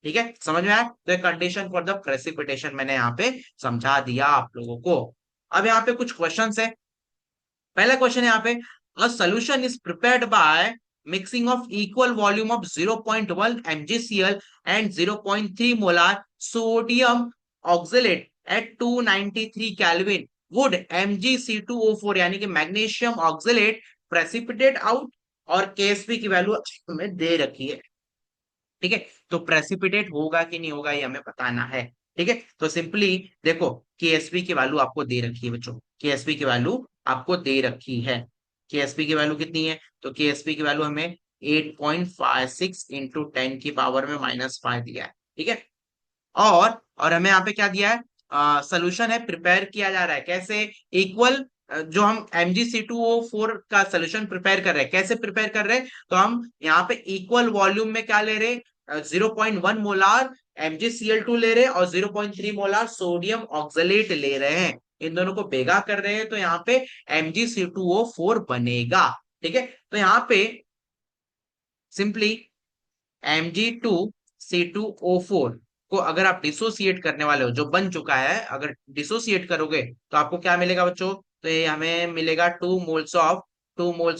ठीक है, समझ में आया, तो कंडीशन फॉर द प्रेसिपिटेशन मैंने यहाँ पे समझा दिया आप लोगों को। अब यहाँ पे कुछ क्वेश्चंस है। पहला क्वेश्चन है यहाँ पे, a solution is prepared by mixing of equal volume of 0.1 mgCl and 0.3 molar sodium oxalate at 293 kelvin, would MgC2O4 यानी कि मैग्नीशियम ऑक्सलेट प्रेसिपिटेट आउट, और केएसपी की वैल्यू हमें दे रखी है। ठीक है, तो प्रेसिपिटेट होगा कि नहीं होगा ये हमें बताना है। ठीक है, तो सिंपली देखो, केएसपी की वैल्यू आपको दे रखी है बच्चों, केएसपी की वैल्यू आपको दे रखी है। केएसपी की वैल्यू कितनी है? तो केएसपी की वैल्यू हमें 8.56 इंटू 10 की पावर में -5 दिया है। ठीक है, और हमें यहाँ पे क्या दिया है? सोल्यूशन है, प्रिपेयर किया जा रहा है कैसे? इक्वल, जो हम Mgc2O4 का सोल्यूशन प्रिपेयर कर रहे हैं, कैसे प्रिपेयर कर रहे हैं? तो हम यहाँ पे इक्वल वॉल्यूम में क्या ले रहे हैं? 0.1 मोलार MgCl2 ले रहे हैं और 0.3 मोलार सोडियम ऑक्सलेट ले रहे हैं। इन दोनों को बेगा कर रहे हैं तो यहाँ पे Mgc2O4 बनेगा। ठीक है, तो यहाँ पे सिंपली Mg2C2O4 को अगर आप डिसोसिएट करने वाले हो, जो बन चुका है, अगर डिसोसिएट करोगे तो आपको क्या मिलेगा बच्चों? तो ये हमें मिलेगा 2 moles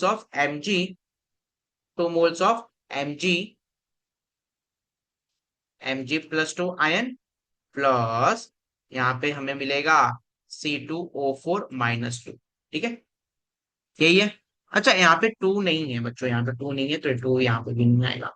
of Mg Mg+2 ion plus यहाँ पे हमें मिलेगा C2O4-2। ठीक है, यही है। अच्छा, यहाँ पे 2 नहीं है बच्चों, यहाँ पे 2 नहीं है तो 2 यहाँ पे भी नहीं आएगा,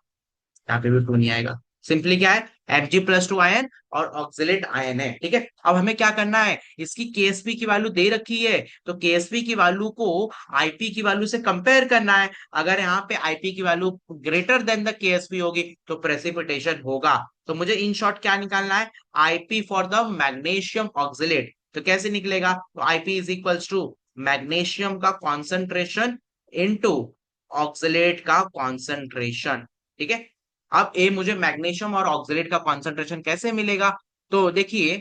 यहाँ पे भी 2 नहीं आएगा। सिंपली क्या है? Mg+2 आयन और ऑक्सलेट आयन है। ठीक है, अब हमें क्या करना है? इसकी केएसपी की वैल्यू दे रखी है, तो केएसपी की वैल्यू को आईपी की वैल्यू से कंपेयर करना है। अगर यहाँ पे आईपी की value greater than the Ksp होगी तो प्रेसिपिटेशन होगा। तो मुझे इन शॉर्ट क्या निकालना है? IP for the magnesium oxalate. तो कैसे निकलेगा? तो IP is equals to magnesium का कॉन्सेंट्रेशन इनटू ऑक्सलेट का कॉन्सेंट्रेशन। ठीक है, अब ए मुझे मैग्नीशियम और ऑक्सलेट का कॉन्सेंट्रेशन कैसे मिलेगा? तो देखिए,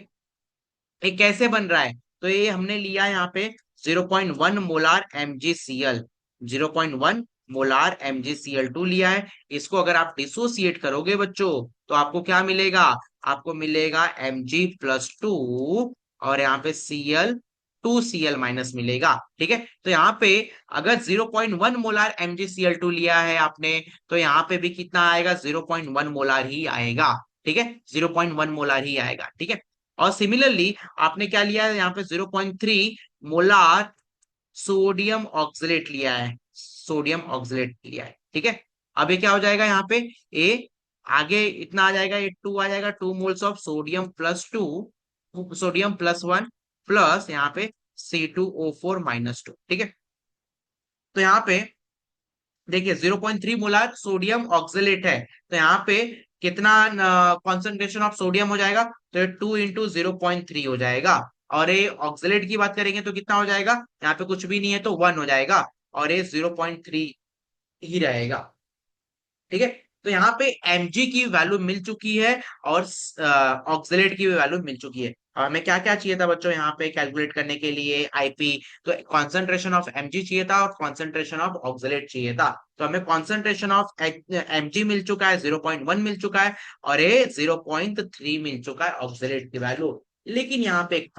ये कैसे बन रहा है? तो ये हमने लिया यहाँ पे 0.1 मोलार MgCl, 0.1 मोलार MgCl2 लिया है। इसको अगर आप डिसोसिएट करोगे बच्चों तो आपको क्या मिलेगा? आपको मिलेगा Mg+2 और यहाँ पे Cl2Cl- मिलेगा। ठीक है, तो यहाँ पे अगर 0.1 मोलार MgCl2 लिया है आपने तो यहाँ पे भी कितना आएगा? 0.1 मोलार ही आएगा। ठीक है, 0.1 मोलार ही आएगा। ठीक है, और सिमिलरली आपने क्या लिया है? यहाँ पे 0.3 मोलार सोडियम ऑक्सलेट लिया है, सोडियम ऑक्सलेट लिया है। ठीक है, अब ये क्या हो जाएगा? यहाँ पे ए आगे इतना आ जाएगा, ये 2 आ जाएगा, 2 मोल्स ऑफ सोडियम+1 प्लस यहाँ पे C2O4-2। ठीक है, तो यहाँ पे देखिए 0.3 मोलार सोडियम ऑक्सलेट है, तो यहाँ पे कितना कॉन्सेंट्रेशन ऑफ सोडियम हो जाएगा? तो ये 2 × 0.3 हो जाएगा। और ये ऑक्सलेट की बात करेंगे तो कितना हो जाएगा? यहाँ पे कुछ भी नहीं है तो 1 हो जाएगा, और ये 0.3 ही रहेगा। ठीक है, तो यहाँ पे Mg की वैल्यू मिल चुकी है और ऑक्सलेट की भी वैल्यू मिल चुकी है। और हमें क्या क्या चाहिए था बच्चों यहाँ पे कैलकुलेट करने के लिए? आईपी। तो कॉन्सेंट्रेशन ऑफ Mg चाहिए था और कॉन्सेंट्रेशन ऑफ ऑक्सलेट चाहिए था। तो हमें कॉन्सेंट्रेशन ऑफ Mg मिल चुका है, 0.1 मिल चुका है, और ये 0.3 मिल चुका है ऑक्सलेट की वैल्यू। लेकिन यहाँ पे एक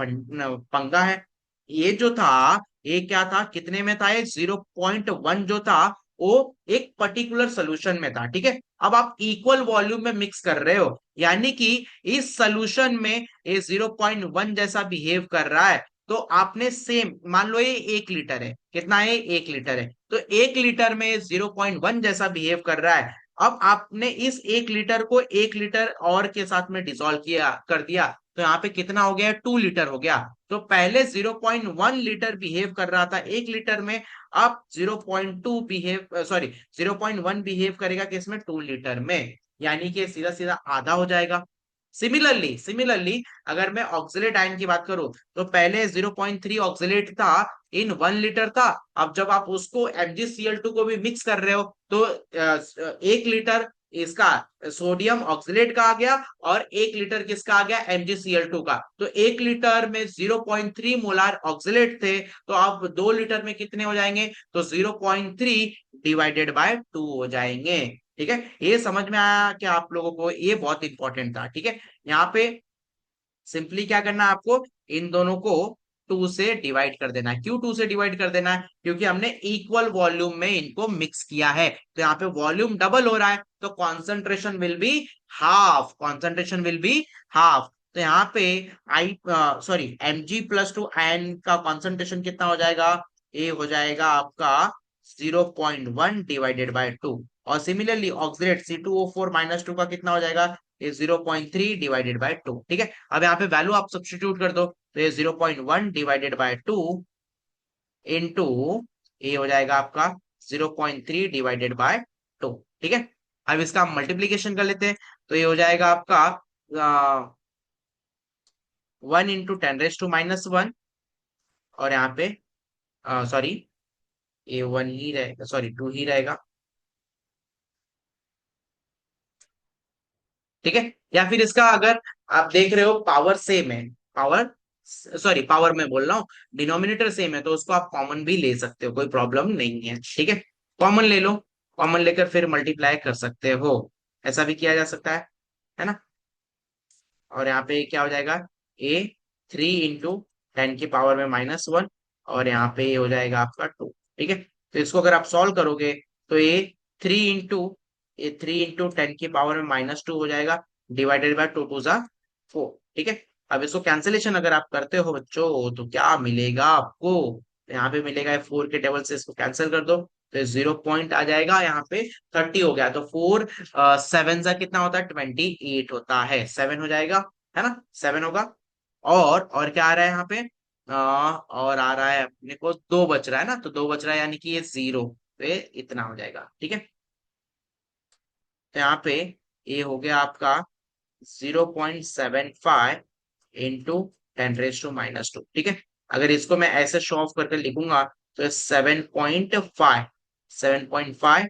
पंगा है। ये जो था, ये क्या था? कितने में था? ये 0.1 जो था वो एक पर्टिकुलर सोल्यूशन में था। ठीक है, अब आप इक्वल वॉल्यूम में मिक्स कर रहे हो, यानी कि इस सोल्यूशन में ये 0.1 जैसा बिहेव कर रहा है। तो आपने सेम मान लो ये 1 लीटर है, कितना है? 1 लीटर है, तो 1 लीटर में 0.1 जैसा बिहेव कर रहा है। अब आपने इस 1 लीटर को 1 लीटर और के साथ में डिसॉल्व किया कर दिया, तो यहाँ पे कितना हो गया? 2 लीटर हो गया। तो पहले 0.1 लीटर बिहेव कर रहा था 1 लीटर में, अब 0.2 बिहेव, सॉरी 0.1 बिहेव करेगा किसमें? 2 लीटर में, यानी कि सीधा सीधा आधा हो जाएगा। सिमिलरली अगर मैं ऑक्सलेट आयन की बात करूं तो पहले 0.3 ऑक्सलेट था इन 1 लीटर था। अब जब आप उसको MgCl2 को भी मिक्स कर रहे हो तो 1 लीटर इसका सोडियम ऑक्सलेट का आ गया और 1 लीटर किसका आ गया? MgCl2 का। तो 1 लीटर में 0.3 मोलार ऑक्सलेट थे, तो अब 2 लीटर में कितने हो जाएंगे? तो 0.3 डिवाइडेड बाय 2 हो जाएंगे। ठीक है, ये समझ में आया क्या आप लोगों को? ये बहुत इंपॉर्टेंट था। ठीक है, यहाँ पे सिंपली क्या करना है आपको? इन दोनों को 2 से डिवाइड कर देना है। क्यों 2 से डिवाइड कर देना है? क्योंकि हमने इक्वल वॉल्यूम में इनको मिक्स किया है, तो यहाँ पे वॉल्यूम डबल हो रहा है, तो concentration will be half, concentration will be half. तो यहाँ पे Mg+2 आयन का कॉन्सेंट्रेशन कितना हो जाएगा? ये हो जाएगा आपका 0.1 डिवाइडेड बाय 2। और सिमिलरली ऑक्सीडेट C2O4 - 2 का कितना हो जाएगा, ये 0.3 डिवाइडेड बाय 2। ठीक है, अब यहाँ पे वैल्यू आप सब्स्टिट्यूट कर दो, तो ये 0.1 डिवाइडेड बाय 2 इंटू ये हो जाएगा आपका 0.3 डिवाइडेड बाय 2। ठीक है, अब इसका मल्टीप्लीकेशन कर लेते हैं, तो ये हो जाएगा आपका 1 × 10⁻⁻1। और यहाँ पे सॉरी, ये 1 ही रहेगा, सॉरी 2 ही रहेगा। ठीक है, या फिर इसका अगर आप देख रहे हो पावर सेम है, पावर, सॉरी पावर में बोल रहा हूँ, डिनोमिनेटर सेम है, तो उसको आप कॉमन भी ले सकते हो, कोई प्रॉब्लम नहीं है। ठीक है, कॉमन ले लो, कॉमन लेकर फिर मल्टीप्लाई कर सकते हो, ऐसा भी किया जा सकता है ना। और यहाँ पे क्या हो जाएगा, ए 3 × 10⁻⁻1, और यहाँ पे ये हो जाएगा आपका 2। ठीक है, तो इसको अगर आप सॉल्व करोगे तो ये 3 × 10⁻⁻2 हो जाएगा, डिवाइडेड बाय 2 × 2 = 4। ठीक है, अब इसको कैंसिलेशन अगर आप करते हो बच्चों, तो क्या मिलेगा आपको, यहाँ पे मिलेगा 4 के टेबल से इसको कैंसिल कर दो, तो 0 पॉइंट आ जाएगा, यहाँ पे 30 हो गया, तो 4 7 सा कितना होता है, 28 होता है, 7 हो जाएगा, है ना, 7 होगा। और क्या आ रहा है यहाँ पे, और आ रहा है अपने को 2 बच रहा है ना, तो 2 बच रहा है, यानी कि ये 0, तो ये इतना हो जाएगा। ठीक है, तो यहाँ पे ये हो गया आपका 0.75 इंटू 10⁻⁻²। ठीक है, अगर इसको मैं ऐसे शो ऑफ करके लिखूंगा, तो 7.5, 7.5,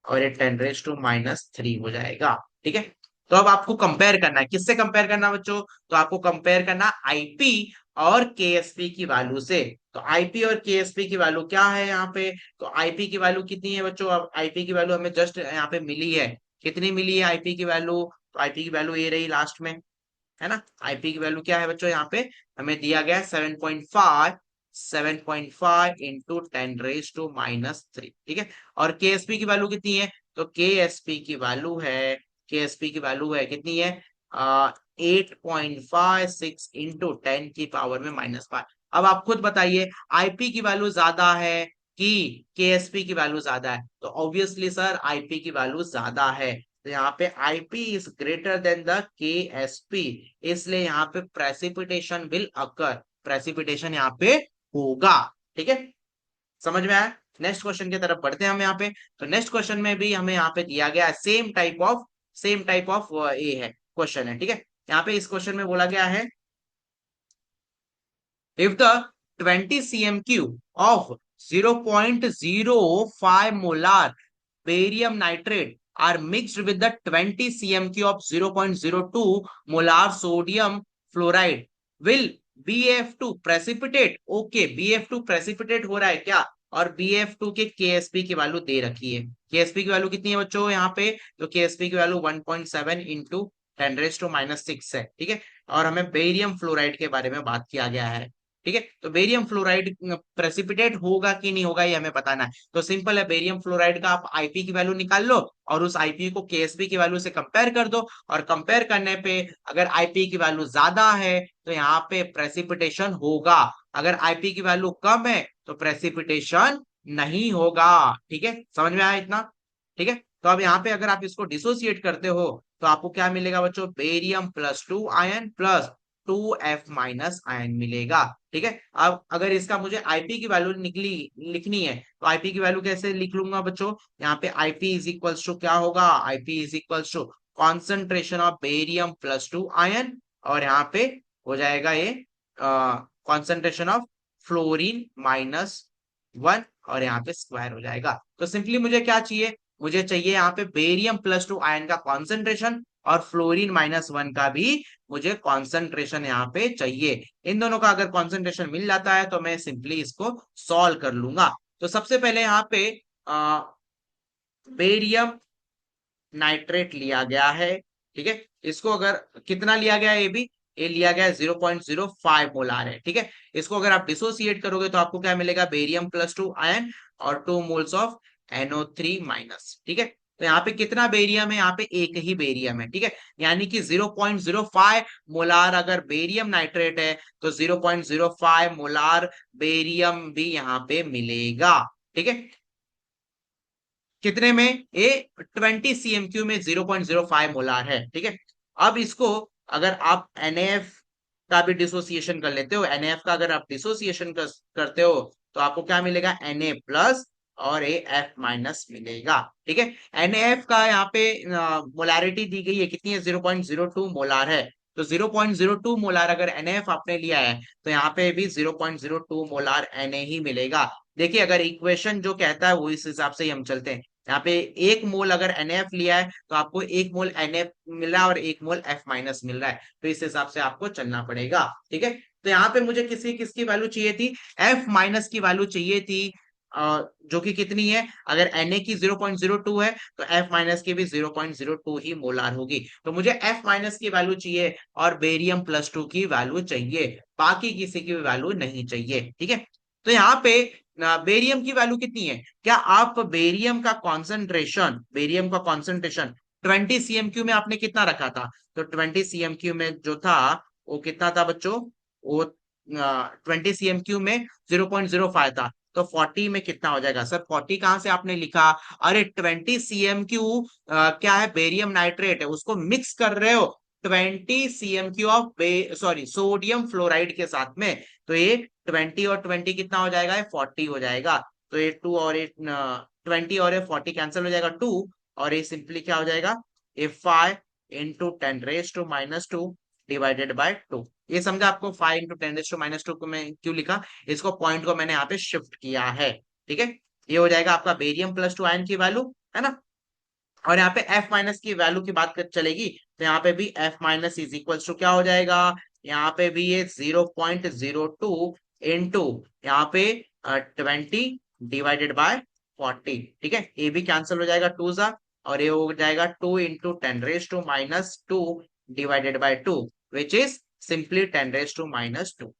और ये 10⁻³ हो जाएगा। ठीक है, तो अब आपको कंपेयर करना है, किससे कंपेयर करना है बच्चों, तो आपको कंपेयर करना आईपी और केएसपी की वैल्यू से। तो आईपी और केएसपी की वैल्यू क्या है यहाँ पे, तो आईपी की वैल्यू कितनी है बच्चों, अब आईपी की वैल्यू हमें जस्ट यहाँ पे मिली है, कितनी मिली है आईपी की वैल्यू, तो आईपी की वैल्यू ये रही लास्ट में, है ना। आईपी की वैल्यू क्या है बच्चों, यहाँ पे हमें दिया गया है 7.5, 7.5 इंटू 10⁻⁻3। ठीक है, और केएसपी की वैल्यू कितनी है, तो केएसपी की वैल्यू है कितनी है, 8.56 इंटू 10⁻⁻5। अब आप खुद बताइए, आईपी की वैल्यू ज्यादा है कि केएसपी की वैल्यू ज्यादा है, तो ऑब्वियसली सर आईपी की वैल्यू ज्यादा है, तो यहाँ पे IP is greater than the Ksp, इसलिए यहाँ पे प्रेसिपिटेशन विल अकर, प्रेसिपिटेशन यहाँ पे होगा। ठीक है, समझ में आया। नेक्स्ट क्वेश्चन की तरफ बढ़ते हैं हम यहाँ पे, तो नेक्स्ट क्वेश्चन में भी हमें यहाँ पे दिया गया सेम टाइप ऑफ ये है क्वेश्चन है। ठीक है, यहाँ पे इस क्वेश्चन में बोला गया है, if the 20 cm cube of 0.05 molar barium nitrate are mixed with the 20 cm cube of 0.02 molar sodium fluoride, will BF2 precipitate? Okay, BF2 precipitate हो रहा है क्या, और BF2 के KSP की वैल्यू दे रखी है, KSP की वैल्यू कितनी है बच्चों यहाँ पे, तो KSP की वैल्यू 1.7 इंटू 10⁻⁻6 है। ठीक है, और हमें बेरियम फ्लोराइड के बारे में बात किया गया है। ठीक है, तो बेरियम फ्लोराइड प्रेसिपिटेट होगा कि नहीं होगा, ये हमें बताना है, तो सिंपल है, बेरियम फ्लोराइड का आप आईपी की वैल्यू निकाल लो, और उस आईपी को केएसपी की वैल्यू से कंपेयर कर दो, और कंपेयर करने पे अगर आईपी की वैल्यू ज्यादा है तो यहाँ पे प्रेसिपिटेशन होगा, अगर आईपी की वैल्यू कम है तो प्रेसिपिटेशन नहीं होगा। ठीक है, समझ में आया इतना। ठीक है, तो अब यहाँ पे अगर आप इसको डिसोसिएट करते हो, तो आपको क्या मिलेगा बच्चों, बेरियम+2 आयन प्लस 2F- आयन मिलेगा। ठीक है, अब अगर इसका मुझे आईपी की वैल्यू लिखनी है, तो आईपी की वैल्यू कैसे लिख लूंगा बच्चों, यहाँ पे आईपी इज इक्वल्स टू क्या होगा, IP is equals to concentration of barium ion, और यहाँ पे हो जाएगा ये कॉन्सेंट्रेशन ऑफ फ्लोरीन -1, और यहाँ पे स्क्वायर हो जाएगा। तो सिंपली मुझे क्या चाहिए, मुझे चाहिए यहाँ पे बेरियम+2 आयन का कॉन्सेंट्रेशन, और फ्लोरीन -1 का भी मुझे कॉन्सेंट्रेशन यहाँ पे चाहिए। इन दोनों का अगर कॉन्सेंट्रेशन मिल जाता है तो मैं सिंपली इसको सॉल्व कर लूंगा। तो सबसे पहले यहाँ पे बेरियम नाइट्रेट लिया गया है। ठीक है, इसको अगर कितना लिया गया है, ये लिया गया है 0.05 मोलार है। ठीक है, इसको अगर आप डिसोसिएट करोगे तो आपको क्या मिलेगा, बेरियम+2 आयन और 2 मोल्स ऑफ NO3-। ठीक है, तो यहाँ पे कितना बेरियम है, यहाँ पे एक ही बेरियम है। ठीक है, यानी कि 0.05 मोलार अगर बेरियम नाइट्रेट है, तो 0.05 मोलार बेरियम भी यहाँ पे मिलेगा। ठीक है, कितने में? ए 20 cm³ में 0.05 मोलार है, ठीक है। अब इसको अगर आप NaF का भी डिसोसिएशन कर लेते हो, NaF का अगर आप डिसोसिएशन करते हो तो आपको क्या मिलेगा? Na प्लस और AF माइनस मिलेगा, ठीक है। NaF का यहाँ पे मोलारिटी दी गई है, कितनी है? 0.02 मोलार है। तो 0.02 मोलार अगर NaF आपने लिया है तो यहाँ पे भी 0.02 मोलार Na ही मिलेगा। देखिए अगर इक्वेशन जो कहता है वो इस हिसाब से ही हम चलते हैं। यहाँ पे 1 मोल अगर NaF लिया है तो आपको 1 मोल NaF मिल रहा है और 1 मोल F माइनस मिल रहा है, तो इस हिसाब से आपको चलना पड़ेगा, ठीक है। तो यहाँ पे मुझे किसकी वैल्यू चाहिए थी? F माइनस की वैल्यू चाहिए थी, जो कि कितनी है? अगर Na की 0.02 है तो F माइनस की भी 0.02 ही मोलार होगी। तो मुझे F माइनस की वैल्यू चाहिए और बेरियम +2 की वैल्यू चाहिए, बाकी किसी की वैल्यू नहीं चाहिए, ठीक है। तो यहाँ पे बेरियम की वैल्यू कितनी है? क्या आप बेरियम का कॉन्सेंट्रेशन 20 cm³ में आपने कितना रखा था? तो 20 cm³ में जो था वो कितना था बच्चों? वो 20 cm³ में 0.05 था। तो 40 में कितना हो जाएगा सर? 40 कहां से आपने लिखा? अरे 20 cm³ क्या है? बेरियम नाइट्रेट है, उसको मिक्स कर रहे हो 20 cm³ of sorry sodium fluoride के साथ में। तो ये 20 और 20 कितना हो जाएगा? 40 हो जाएगा। तो ये 2 और ये 20 और ये 40 कैंसिल हो जाएगा, 2 और ये सिंपली क्या हो जाएगा? ये 5 इंटू 10⁻⁻², डिवाइडेड बाय 2। ये समझा आपको? 5 इंटू 10⁻², को मैं क्यों लिखा? इसको पॉइंट को मैंने यहाँ पे शिफ्ट किया है, ठीक है। ये हो जाएगा आपका बेरियम +2 आयन की वैल्यू, है ना। और यहाँ पे F माइनस की वैल्यू की बात कर चलेगी तो यहाँ पे भी F minus is equal to क्या हो जाएगा? यहाँ पे भी ये 0.02 इंटू यहाँ पे 20 डिवाइडेड बाय 40, ठीक है। ये भी कैंसिल हो जाएगा 2 सा, और ये हो जाएगा 2 into 10⁻², divided by 2, which is simply 10⁻²।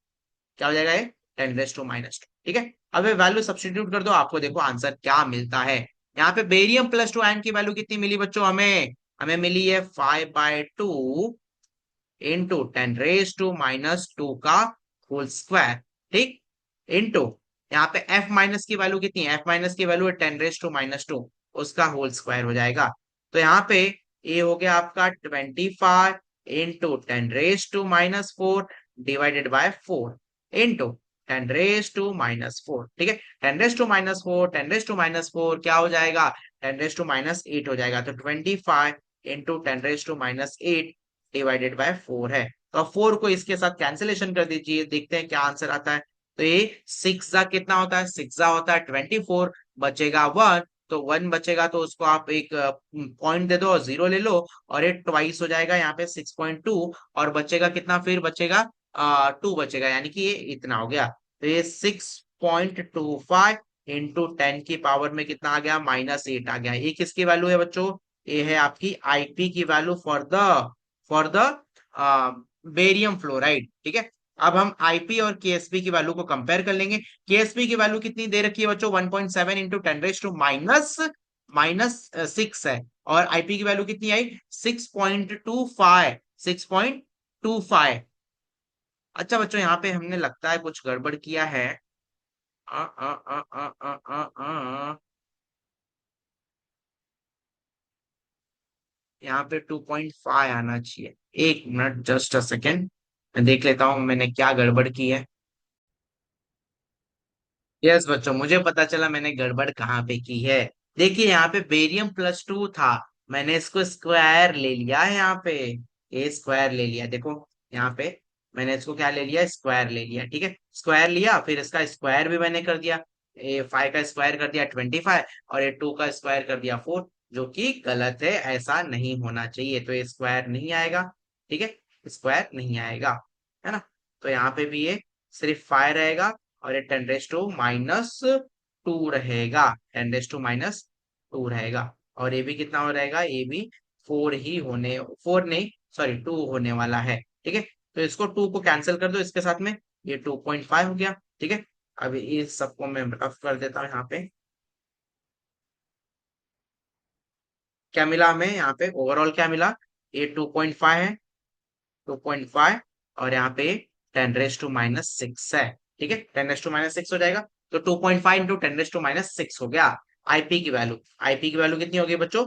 क्या हो जाएगा ये? 10⁻², ठीक है। अब ये वैल्यू सब्स्टिट्यूट कर दो, आपको देखो आंसर क्या मिलता है। यहाँ पे बेरियम +2 आयन की वैल्यू कितनी मिली बच्चों? हमें हमें मिली है 5/2 इंटू 10⁻² का होल स्क्वायर, ठीक। इंटू यहाँ पे F माइनस की वैल्यू कितनी है? F माइनस की वैल्यू है 10⁻², उसका होल स्क्वायर हो जाएगा। तो यहाँ पे ये हो गया आपका 25 इंटू 10⁻⁻4 डिवाइडेड बाय 4 इंटू 10⁻⁻4, ठीक है। 10⁻⁻4 10⁻⁻4 क्या हो जाएगा? 10⁻⁸ हो जाएगा। तो 25 इंटू 10⁻⁸ डिवाइडेड बाय 4 है। तो अब 4 को इसके साथ कैंसिलेशन कर दीजिए, देखते हैं क्या आंसर आता है। तो ये 6 जा कितना होता है? 6 जा होता है 24, बचेगा 1। तो 1 बचेगा तो उसको आप एक पॉइंट दे दो और 0 ले लो, और ये ट्वाइस हो जाएगा यहाँ पे 6.2, और बचेगा कितना? फिर बचेगा 2 बचेगा, यानी कि ये इतना हो गया। तो ये 6.25 इंटू 10 की पावर में कितना आ गया? -8 आ गया। ये किसकी वैल्यू है बच्चों? ये है आपकी आईपी की value for the barium fluoride, ठीक है। अब हम आईपी और केएसपी की वैल्यू को कंपेयर कर लेंगे। केएसपी की वैल्यू कितनी दे रखी है बच्चों? 1.7 इंटू 10⁻⁻6 है, और आईपी की वैल्यू कितनी आई? 6.25 6.25। अच्छा बच्चों, यहाँ पे हमने लगता है कुछ गड़बड़ किया है। आ, आ, आ, आ, आ, आ, आ, यहाँ पे 2.5 आना चाहिए। 1 मिनट, जस्ट अ सेकेंड, मैं देख लेता हूँ मैंने क्या गड़बड़ की है। यस बच्चों, मुझे पता चला मैंने गड़बड़ कहाँ पे की है। देखिए यहाँ पे बेरियम +2 था, मैंने इसको स्क्वायर ले लिया है यहाँ पे। ए स्क्वायर ले लिया, देखो यहाँ पे मैंने इसको क्या ले लिया? स्क्वायर ले लिया, ठीक है। स्क्वायर लिया, फिर इसका स्क्वायर भी मैंने कर दिया। ए 5 का स्क्वायर कर दिया 25, और ये 2 का स्क्वायर कर दिया 4, जो कि गलत है, ऐसा नहीं होना चाहिए। तो ये स्क्वायर नहीं आएगा, ठीक है, स्क्वायर नहीं आएगा, है ना। तो यहाँ पे भी ये सिर्फ 5 रहेगा, और ये 10⁻⁻2 रहेगा, 10⁻⁻2 रहेगा। और ये भी कितना हो रहेगा? ये भी 4 ही होने, 4 नहीं, सॉरी 2 होने वाला है, ठीक है। तो इसको 2 को कैंसिल कर दो इसके साथ में, ये 2.5 हो गया, ठीक है। अब इस सबको मैं रफ कर देता हूँ यहाँ पे। क्या मिला हमें यहाँ पे? ओवरऑल क्या मिला? ये 2.5 है, 2.5, और यहाँ पे 10⁻⁻6 है, ठीक है। 10⁻⁻6 हो जाएगा, तो 2.5 इंटू 10⁻⁻6 हो गया। आईपी की वैल्यू कितनी हो गई बच्चों?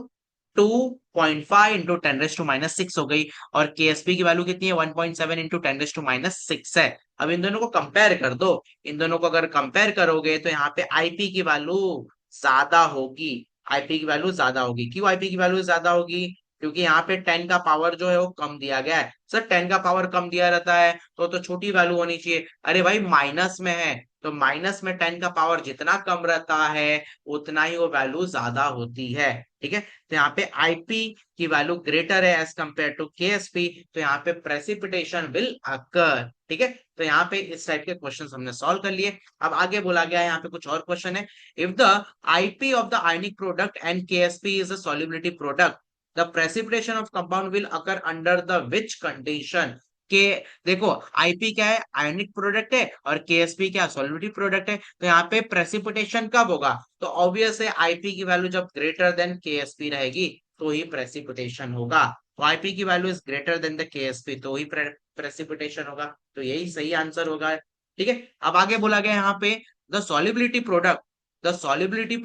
2.5 इंटू 10⁻⁻6 हो गई। और केएसपी की वैल्यू कितनी है? 1.7 इंटू 10⁻�6 है। अब इन दोनों को कंपेयर कर दो। इन दोनों को अगर कंपेयर करोगे तो यहाँ पे आईपी की वैल्यू ज्यादा होगी। आईपी की वैल्यू ज्यादा होगी। क्यों आईपी की वैल्यू ज्यादा होगी? क्योंकि यहाँ पे 10 का पावर जो है वो कम दिया गया है। सर 10 का पावर कम दिया रहता है तो छोटी वैल्यू होनी चाहिए। अरे भाई माइनस में है, तो माइनस में 10 का पावर जितना कम रहता है उतना ही वो वैल्यू ज्यादा होती है। ठीक है, तो यहाँ पे आईपी की वैल्यू ग्रेटर है एज कंपेयर टू केएसपी, तो यहाँ पे प्रेसिपिटेशन विल अकर। ठीक है, तो यहाँ पे इस टाइप के क्वेश्चन हमने सॉल्व कर लिए। अब आगे बोला गया है यहाँ पे कुछ और क्वेश्चन है। If the IP of the ionic product and Ksp is a solubility product, the precipitation of compound will occur under the which condition? के देखो आईपी क्या है? आयनिक प्रोडक्ट है, और केएसपी क्या? सॉल्युबिलिटी प्रोडक्ट है। तो यहाँ पे प्रेसिपिटेशन कब होगा? तो ऑब्वियस है आईपी की वैल्यू जब ग्रेटर देन केएसपी रहेगी तो ही प्रेसिपिटेशन होगा। तो आईपी की value is greater than the Ksp तो ही प्रेसिपिटेशन होगा। तो यही सही आंसर होगा। ठीक है, अब आगे बोला गया यहाँ पे the solubility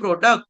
product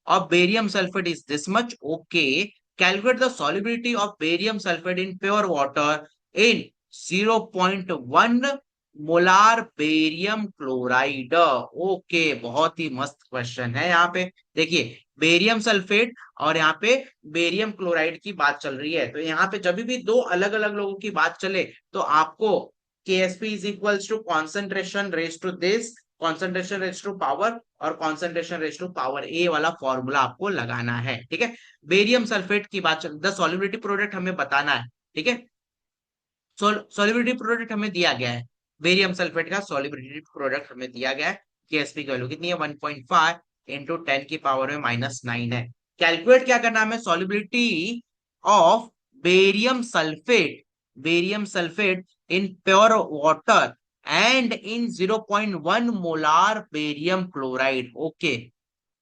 of barium sulfate is this much. Okay, calculate the solubility of barium sulfate in pure water in 0.1 molar barium chloride. Okay, बहुत ही मस्त क्वेश्चन है। यहाँ पे देखिए बेरियम सल्फेट और यहाँ पे बेरियम क्लोराइड की बात चल रही है। तो यहाँ पे जब भी दो अलग अलग लोगों की बात चले तो आपको KSP is equals to concentration raise to this, concentration raise to power और concentration raise to power a वाला फॉर्मूला आपको लगाना है। ठीक है, बेरियम सल्फेट की बात चल, द सॉल्युबिलिटी प्रोडक्ट हमें बताना है। ठीक है, सॉल्युबिलिटी प्रोडक्ट हमें दिया गया है। बेरियम सल्फेट का सॉल्युबिलिटी प्रोडक्ट हमें दिया गया है। केएसपी की वैल्यू कितनी है? 1.5 इंटू 10 की पावर में -9 है। कैलकुलेट क्या करना है हमें? Solubility of barium sulphate, barium sulphate in pure water and in 0.1 molar barium chloride. Okay,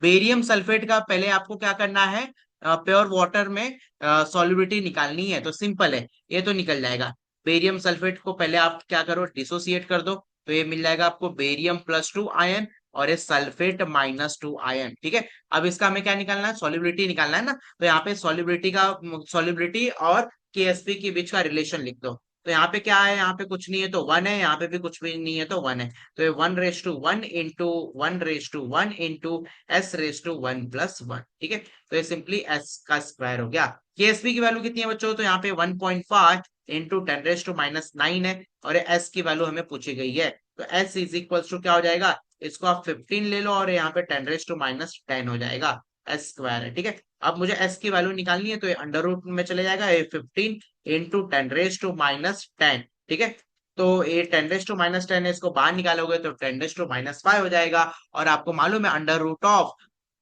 barium sulphate का पहले आपको क्या करना है? प्योर वाटर में सॉल्युबिलिटी निकालनी है। तो सिंपल है, ये तो निकल जाएगा। बेरियम सल्फेट को पहले आप क्या करो? डिसोसिएट कर दो। तो ये मिल जाएगा आपको बेरियम +2 आयन और ये सल्फेट -2 आयन। ठीक है, अब इसका हमें क्या निकालना है? सॉल्युबिलिटी निकालना है ना। तो यहाँ पे सॉल्युबिलिटी और केएसपी के बीच का रिलेशन लिख दो। तो यहाँ पे क्या है? यहाँ पे कुछ नहीं है तो 1 है, यहाँ पे भी कुछ भी नहीं है तो 1 है। तो ये 1:1 इंटू 1:1 इंटू S⁻1+1। ठीक है, तो ये सिंपली S का स्क्वायर हो गया। केएसपी की वैल्यू कितनी है बच्चों? तो यहाँ पे 1.5 इंटू 10⁻⁹ है और S की वैल्यू हमें पूछी गई है। तो S इज इक्वल टू क्या हो जाएगा? इसको आप 15 ले लो और यहाँ पे 10⁻⁻10 हो जाएगा। S स्क्वायर है। ठीक है, अब मुझे S की वैल्यू निकालनी है तो ये अंडर रूट में चले जाएगा। ये 15 इंटू 10⁻⁻10। ठीक है, तो ये 10⁻⁻10 है, इसको बाहर निकालोगे तो 10⁻⁻5 हो जाएगा। और आपको मालूम है अंडर रूट ऑफ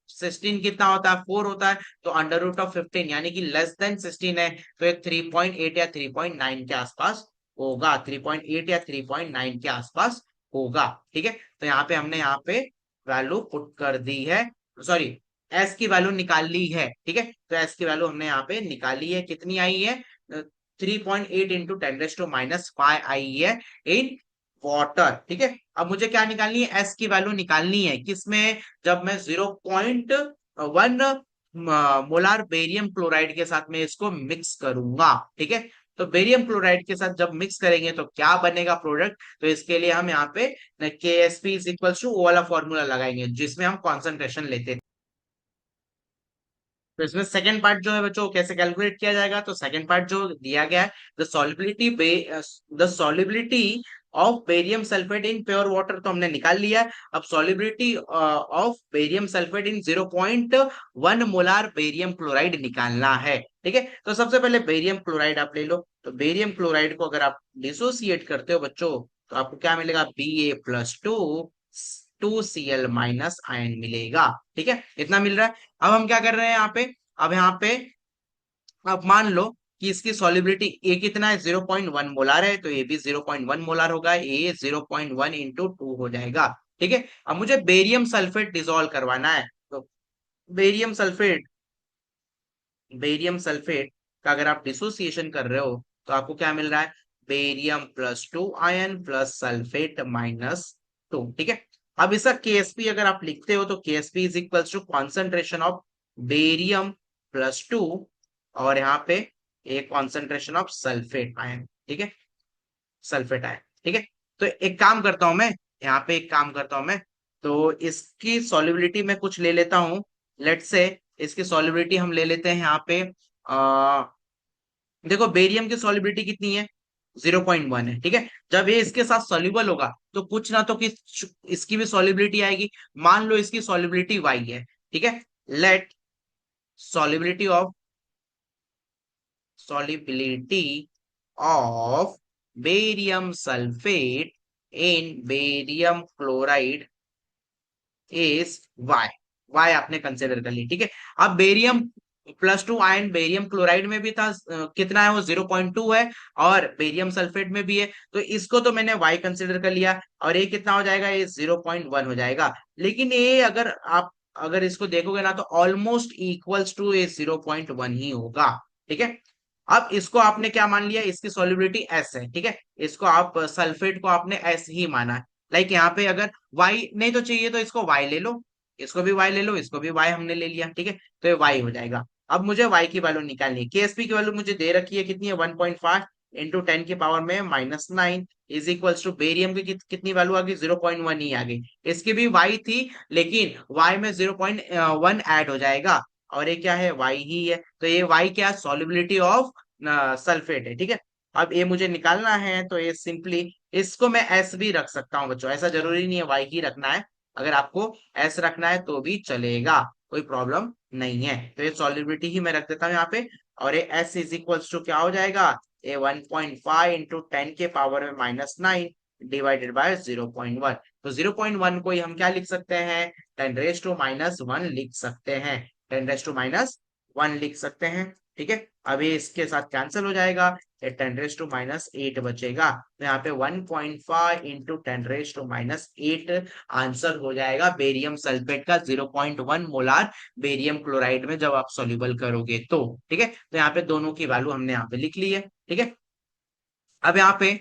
16 कितना होता है? 4 होता है। तो अंडर रूट ऑफ 15 यानी कि लेस देन 16 है, तो ये 3.8 या 3.9 के आसपास होगा। 3.8 या 3.9 के आसपास होगा। ठीक है, तो यहाँ पे हमने यहाँ पे वैल्यू पुट कर दी है। सॉरी, एस की वैल्यू निकाल ली है। ठीक है, तो एस की वैल्यू हमने यहाँ पे निकाली है। कितनी आई है? 3.8 इंटू 10⁻⁵ आई है इन वाटर। ठीक है, अब मुझे क्या निकालनी है? एस की वैल्यू निकालनी है किसमें? जब मैं 0.1 मोलार बेरियम क्लोराइड के साथ में इसको मिक्स करूंगा। ठीक है, तो बेरियम क्लोराइड के साथ जब मिक्स करेंगे तो क्या बनेगा प्रोडक्ट? तो इसके लिए हम यहाँ पे KSP इज इक्वल टू वो वाला फॉर्मूला लगाएंगे जिसमें हम कॉन्सेंट्रेशन लेते हैं। तो इसमें सेकंड पार्ट जो है बच्चों कैसे कैलकुलेट किया जाएगा? तो सेकंड पार्ट जो दिया गया है, the solubility of barium sulphate in pure water तो हमने निकाल लिया है। अब solubility of barium sulphate in 0.1 molar barium chloride निकालना है। ठीक है, तो सबसे पहले बेरियम क्लोराइड आप ले लो। तो बेरियम क्लोराइड को अगर आप डिसोसिएट करते हो बच्चों तो आपको क्या मिलेगा? Ba+2 2Cl- आयन मिलेगा। ठीक है, इतना मिल रहा है। अब हम क्या कर रहे हैं यहाँ पे? अब यहाँ पे अब मान लो कि इसकी सॉल्युबिलिटी ए कितना है? 0.1 मोलार है, तो ये भी 0.1 मोलार होगा। ए 0.1 इंटू 2 हो जाएगा। ठीक है, अब मुझे बेरियम सल्फेट डिसॉल्व करवाना है। तो बेरियम सल्फेट बेरियम सल्फेट का अगर आप डिसोसिएशन कर रहे हो तो आपको क्या मिल रहा है? Barium +2 ion plus sulphate -2। ठीक है, अब इसका केएसपी अगर आप लिखते हो तो KSP is equal to concentration of barium +2, और यहाँ पे एक कॉन्सेंट्रेशन ऑफ सल्फेट आयन, ठीक है, सल्फेट आयन, ठीक है। तो एक काम करता हूं मैं, यहाँ पे एक काम करता हूं मैं, तो इसकी सॉल्युबिलिटी मैं कुछ ले लेता हूं। लेट से इसकी सॉल्युबिलिटी हम ले लेते हैं यहाँ पे, देखो बेरियम की सॉल्युबिलिटी कितनी है, 0.1 है, ठीक है। जब ये इसके साथ सॉल्युबल होगा तो कुछ ना तो इसकी भी सॉल्युबिलिटी आएगी। मान लो इसकी सॉल्युबिलिटी वाई है, ठीक है। Let solubility of solubility of barium sulfate in barium chloride इज वाई, वाई आपने कंसिडर कर ली, ठीक है। अब बेरियम +2 आयन बेरियम क्लोराइड में भी था, कितना है वो 0.2 है, और बेरियम सल्फेट में भी है, तो इसको तो मैंने वाई कंसिडर कर लिया, और ये कितना हो जाएगा, ये 0.1 हो जाएगा। लेकिन ये अगर आप अगर इसको देखोगे ना तो ऑलमोस्ट इक्वल्स टू ये 0.1 ही होगा, ठीक है। अब इसको आपने क्या मान लिया, इसकी सॉल्युबिलिटी एस है, ठीक है। इसको आप सल्फेट को आपने एस ही माना है। लाइक यहाँ पे अगर वाई नहीं तो चाहिए तो इसको वाई ले लो, इसको भी वाई ले लो, इसको भी वाई हमने ले लिया, ठीक है। तो ये वाई हो जाएगा। अब मुझे वाई की वैल्यू निकालनी है। केएसपी की वैल्यू मुझे दे रखी है, कितनी है, 1.5 इंटू 10 की पावर में -9 इज इक्वल्स टू बेरियम की कितनी वैल्यू आ गई, 0.1 ही आ गई। इसकी भी वाई थी, लेकिन वाई में 0.1 ऐड हो जाएगा, और ये क्या है, वाई ही है। तो ये वाई क्या, सॉल्युबिलिटी ऑफ सल्फेट है, ठीक है। अब ये मुझे निकालना है, तो ये सिंपली इसको मैं एस भी रख सकता हूँ बच्चों, ऐसा जरूरी नहीं है वाई ही रखना है। अगर आपको एस रखना है तो भी चलेगा, कोई प्रॉब्लम नहीं है। तो ये सॉल्युबिलिटी ही मैं रख देता हूँ यहाँ पे, और ये एस इज इक्वल्स टू क्या हो जाएगा, ये 1.5 इंटू 10 के पावर में -9 डिवाइडेड बाय 0.1। तो 0.1 को ही हम क्या लिख सकते हैं, 10⁻⁻1 लिख सकते हैं, 10⁻⁻1 लिख सकते हैं, ठीक है। अभी इसके साथ कैंसिल हो जाएगा, 10⁻⁸ बचेगा, तो यहाँ पे 1.5 इंटू 10⁻⁸ आंसर हो जाएगा बेरियम सल्फेट का, 0.1 मोलार बेरियम क्लोराइड में जब आप सोल्यूबल करोगे तो, ठीक है। तो यहाँ पे दोनों की वैल्यू हमने यहाँ पे लिख ली है, ठीक है। अब यहाँ पे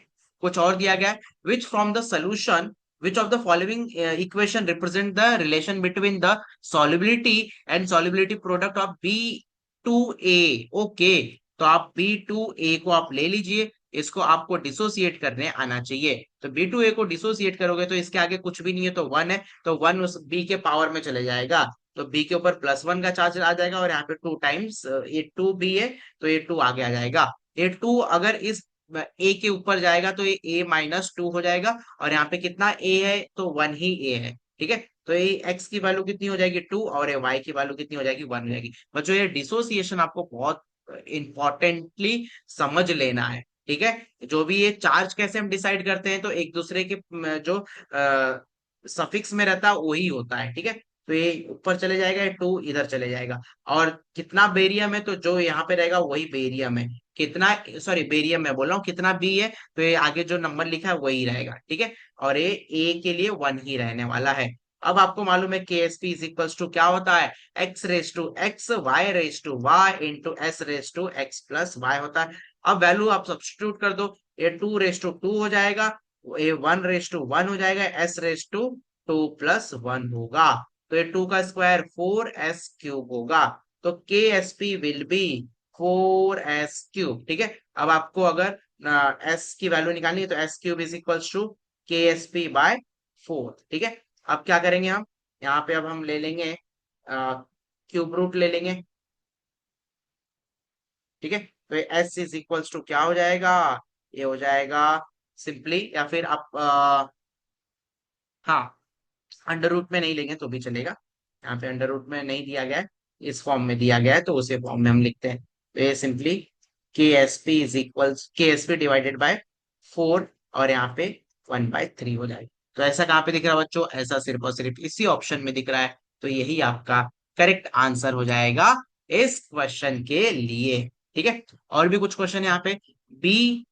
कुछ और दिया गया है, which from the solution which of the following equation represent the relation between the solubility and solubility product of B2A। Okay, तो आप B2A को आप ले लीजिए, इसको आपको डिसोसिएट करने आना चाहिए। तो B2A को डिसोसिएट करोगे तो इसके आगे कुछ भी नहीं है, तो 1 है, तो 1 उस B के पावर में चले जाएगा, तो B के ऊपर +1 का चार्ज आ जाएगा, और यहाँ पे 2 टाइम्स ये 2B है, तो ये 2 आगे आ जाएगा। ये 2 अगर इस ए के ऊपर जाएगा तो ये A-2 हो जाएगा, और यहाँ पे कितना ए है, तो 1 ही ए है, ठीक है। तो ये एक्स की वैल्यू कितनी हो जाएगी, 2, और ये वाई की वैल्यू कितनी हो जाएगी, 1 हो जाएगी। बच्चों ये डिसोसिएशन आपको बहुत इंपॉर्टेंटली समझ लेना है, ठीक है। जो भी ये चार्ज कैसे हम डिसाइड करते हैं, तो एक दूसरे के जो सफिक्स में रहता है वही होता है, ठीक है। तो ये ऊपर चले जाएगा, ये 2 इधर चले जाएगा, और कितना बेरियम है, तो जो यहाँ पे रहेगा वही बेरियम है, कितना, सॉरी बेरियम मैं बोल रहा हूँ, कितना बी है, तो ये आगे जो नंबर लिखा है वही रहेगा, ठीक है। और ये ए के लिए 1 ही रहने वाला है। अब आपको मालूम है K S P is equals to क्या होता है, x⁻x y⁻x+x+y होता है। अब वैल्यू आप सब्स्टिट्यूट कर दो, ये 2⁻2 हो जाएगा, ये 1⁻1 हो जाएगा, s⁻2 + 1 होगा, तो ये 2 का स्क्वायर 4s³ होगा, तो के S P will be 4s³, ठीक है। अब आपको अगर एस की वैल्यू निकालनी है तो s³ is equals to KSP/4, ठीक है। अब क्या करेंगे हम, यहाँ पे अब हम ले लेंगे क्यूब रूट ले लेंगे, ठीक है। तो एस इज इक्वल्स टू क्या हो जाएगा, ये हो जाएगा सिंपली, या फिर आप हाँ, अंडर रूट में नहीं लेंगे तो भी चलेगा, यहाँ पे अंडर रूट में नहीं दिया गया है, इस फॉर्म में दिया गया है, तो उसे फॉर्म में हम लिखते हैं। तो ये सिंपली के एस पी डिवाइडेड बाय 4, और यहाँ पे 1/3 हो जाएगा। तो ऐसा कहाँ पे दिख रहा है बच्चों, ऐसा सिर्फ और सिर्फ इसी ऑप्शन में दिख रहा है, तो यही आपका करेक्ट आंसर हो जाएगा इस क्वेश्चन के लिए, ठीक है। और भी कुछ क्वेश्चन यहाँ पे, बी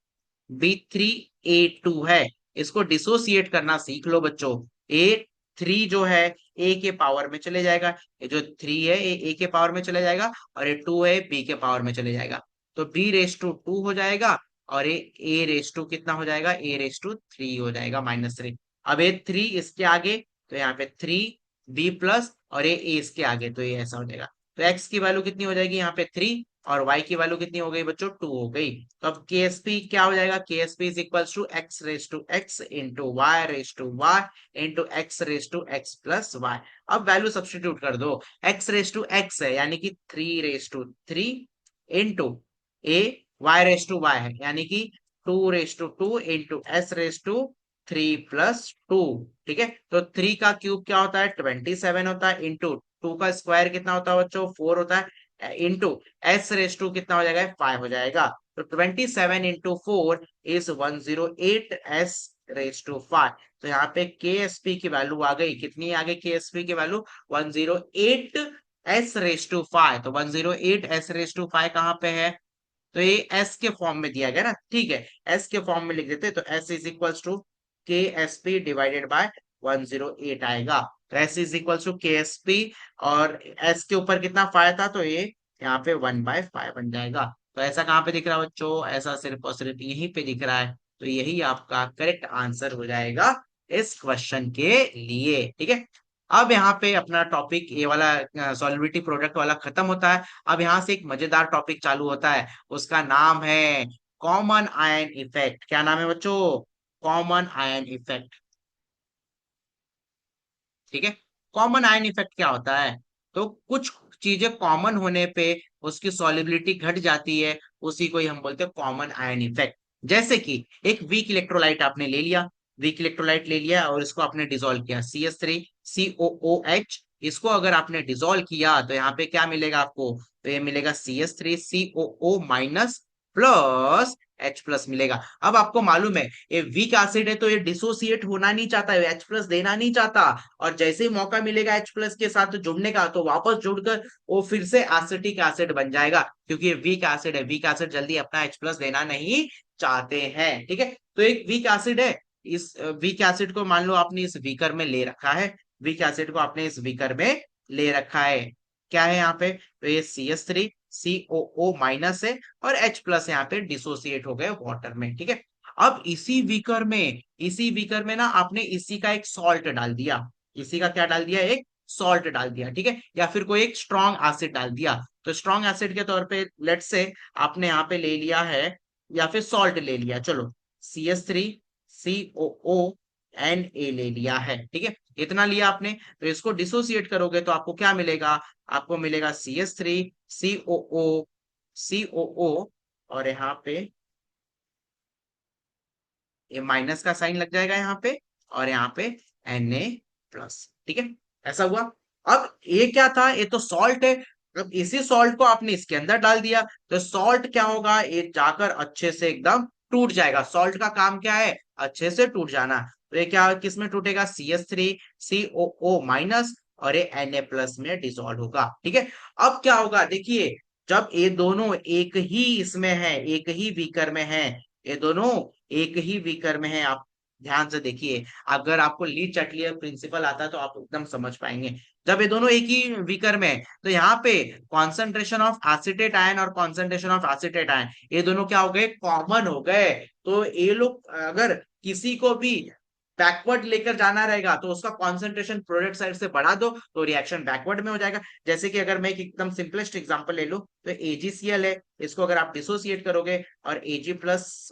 B3A2 है, इसको डिसोसिएट करना सीख लो बच्चों। A3 जो है ए के पावर में चले जाएगा, ये जो 3 है ये ए के पावर में चले जाएगा, और ये 2 है बी के पावर में चले जाएगा, तो B⁻2 हो जाएगा, और ये A⁻2 कितना हो जाएगा, A⁻3 हो जाएगा, -3। अब ये 3 इसके आगे तो यहाँ पे 3b+ और ये a इसके आगे, तो ये ऐसा हो जाएगा। तो x की वैल्यू कितनी हो जाएगी यहाँ पे 3, और y की वैल्यू कितनी हो गई बच्चों 2 हो गई। तो अब KSP क्या हो जाएगा, KSP is equals to x raise to x into y raise to y into x raise to x plus y. अब वैल्यू सब्सटीट्यूट कर दो, x रेस टू x है यानी कि 3 raise to 3 into a, y raise to y है यानी कि 2 raise to 2 into s raise to 3 + 2। ठीक है, तो 3 का क्यूब क्या होता है 27 होता है, इंटू 2 का स्क्वायर कितना होता है बच्चों 4 होता है, इंटू s रेस टू कितना हो जाएगा 5 हो जाएगा। तो 27 into 4 is 108 s raise to 5। तो यहाँ पे KSP की वैल्यू आ गई, कितनी आ गई KSP की वैल्यू 108 s रेस टू 5। तो 108 s रेस टू 5 कहाँ पे है, तो ये एस के फॉर्म में दिया गया ना, ठीक है, एस के फॉर्म में लिख देते, तो एस इज इक्वल्स टू के एस पी डिवाइडेड बाय 108 आएगा। तो एस इज इक्वल्स टू के एस पी, और एस के ऊपर कितना 5 था, तो ये यहाँ पे 1/5 बन जाएगा। तो ऐसा कहाँ पे दिख रहा है बच्चों, ऐसा सिर्फ और सिर्फ यहीं पे दिख रहा है। तो यही आपका करेक्ट आंसर हो जाएगा इस क्वेश्चन के लिए। ठीक है, अब यहाँ पे अपना टॉपिक ये वाला सॉल्युबिलिटी प्रोडक्ट वाला खत्म होता है। अब यहाँ से एक मजेदार टॉपिक चालू होता है, उसका नाम है कॉमन आयन इफेक्ट। क्या नाम है बच्चों, कॉमन आयन इफेक्ट। ठीक है, कॉमन आयन इफेक्ट क्या होता है, तो कुछ चीजें कॉमन होने पे उसकी सॉल्युबिलिटी घट जाती है, उसी को ही हम बोलते हैं कॉमन आयन इफेक्ट। जैसे कि एक वीक इलेक्ट्रोलाइट आपने ले लिया, वीक इलेक्ट्रोलाइट ले लिया और इसको आपने डिसॉल्व किया, CH3COOH। इसको अगर आपने डिसॉल्व किया तो यहाँ पे क्या मिलेगा आपको, तो ये मिलेगा CH3COO- प्लस H+ मिलेगा। अब आपको मालूम है ये वीक एसिड है, तो ये डिसोसिएट होना नहीं चाहता है, H+ देना नहीं चाहता, और जैसे ही मौका मिलेगा H+ के साथ जुड़ने का, तो वापस जुड़कर वो फिर से एसिटिक एसिड बन जाएगा, क्योंकि ये वीक एसिड है, वीक एसिड जल्दी अपना H+ देना नहीं चाहते हैं। ठीक है, तो एक वीक एसिड है, इस वीक एसिड को मान लो आपने इस बीकर में ले रखा है, वीक एसिड को आपने इस बीकर में ले रखा है, क्या है यहाँ पे, तो ये CH3COO- है, और H+ यहाँ पे डिसोसिएट हो गए वाटर में। ठीक है, अब इसी बीकर में ना आपने इसी का एक सॉल्ट डाल दिया, इसी का क्या डाल दिया, एक सॉल्ट डाल दिया। ठीक है, या फिर कोई एक स्ट्रॉन्ग एसिड डाल दिया, तो स्ट्रॉन्ग एसिड के तौर पे लेट से आपने यहाँ पे ले लिया है, या फिर सॉल्ट ले लिया, चलो CH3COO ले लिया है। ठीक है, इतना लिया आपने, तो इसको डिसोसिएट करोगे तो आपको क्या मिलेगा, आपको मिलेगा CH3COO, और यहाँ पे ये माइनस का साइन लग जाएगा यहाँ पे, और यहाँ पे Na+। ठीक है, ऐसा हुआ। अब ये क्या था, ये तो सॉल्ट है, अब इसी सॉल्ट को आपने इसके अंदर डाल दिया, तो सॉल्ट क्या होगा, ये जाकर अच्छे से एकदम टूट जाएगा। सॉल्ट का काम क्या है, अच्छे से टूट जाना। तो ये क्या किस में टूटेगा, CH3COO- और ये Na+ में डिसॉल्व होगा। ठीक है, अब क्या होगा देखिए, जब ये दोनों एक ही इसमें है, एक ही बीकर में है, ये दोनों एक ही बीकर में है, आप ध्यान से देखिए, अगर आपको ली चटलियर प्रिंसिपल आता है तो आप एकदम समझ पाएंगे। जब ये दोनों एक ही बीकर में है, तो यहाँ पे कॉन्सेंट्रेशन ऑफ एसिटेट आयन और कॉन्सेंट्रेशन ऑफ एसिटेट आयन, ये दोनों क्या हो गए, कॉमन हो गए। तो ये लोग अगर किसी को भी बैकवर्ड लेकर जाना रहेगा, तो उसका कॉन्सेंट्रेशन प्रोडक्ट साइड से बढ़ा दो, तो रिएक्शन बैकवर्ड में हो जाएगा। जैसे कि अगर मैं एक एकदम सिंपलेस्ट एग्जांपल ले लूं, तो AgCl है, इसको अगर आप डिसोसिएट करोगे और Ag+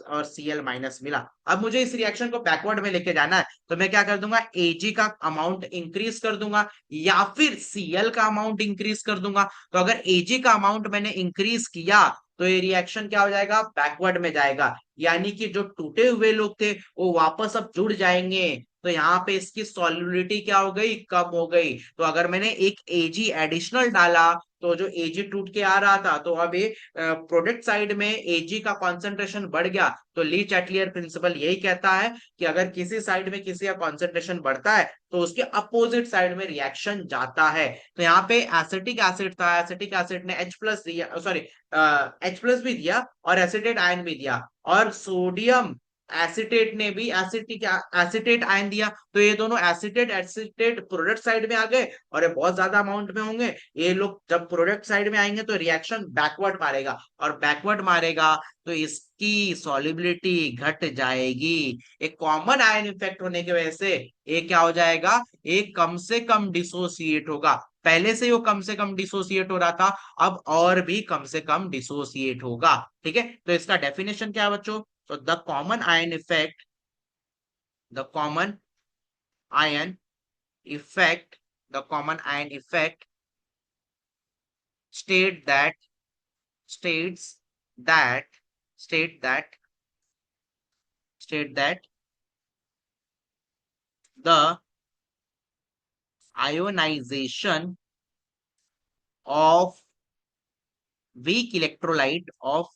और Cl- मिला, अब मुझे इस रिएक्शन को बैकवर्ड में लेके जाना है, तो मैं क्या कर दूंगा, Ag का अमाउंट इंक्रीज कर दूंगा, या फिर Cl का अमाउंट इंक्रीज कर दूंगा। तो अगर Ag का अमाउंट मैंने इंक्रीज किया, तो ये रिएक्शन क्या हो जाएगा, बैकवर्ड में जाएगा, यानी कि जो टूटे हुए लोग थे वो वापस अब जुड़ जाएंगे। तो यहाँ पे इसकी सॉल्युबिलिटी क्या हो गई, कम हो गई। तो अगर मैंने एक Ag एडिशनल डाला, तो जो Ag टूट के आ रहा था, तो अब ये प्रोडक्ट साइड में Ag का कॉन्सेंट्रेशन बढ़ गया। तो ली चैटलियर प्रिंसिपल यही कहता है कि अगर किसी साइड में किसी का कॉन्सेंट्रेशन बढ़ता है, तो उसके अपोजिट साइड में रिएक्शन जाता है। तो यहाँ पे एसिटिक एसिड था, एसिटिक एसिड ने H+ दिया, सॉरी H+ भी दिया और एसिटेट आयन भी दिया, और सोडियम एसिटेट ने भी एसिटिक एसिटेट आयन दिया, तो ये दोनों एसिटेट एसिटेट प्रोडक्ट साइड में आ गए और ये बहुत ज्यादा अमाउंट में होंगे। ये लोग जब प्रोडक्ट साइड में आएंगे तो रिएक्शन बैकवर्ड मारेगा, और बैकवर्ड मारेगा तो इसकी सॉल्युबिलिटी घट जाएगी। एक कॉमन आयन इफेक्ट होने की वजह से ये क्या हो जाएगा, एक कम से कम डिसोसिएट होगा। पहले से वो कम से कम डिसोसिएट हो रहा था, अब और भी कम से कम डिसोसिएट होगा। ठीक है, तो इसका डेफिनेशन क्या है बच्चों? So the common ion effect, the common ion the common ion effect state that states that state that state that the ionization of weak electrolyte of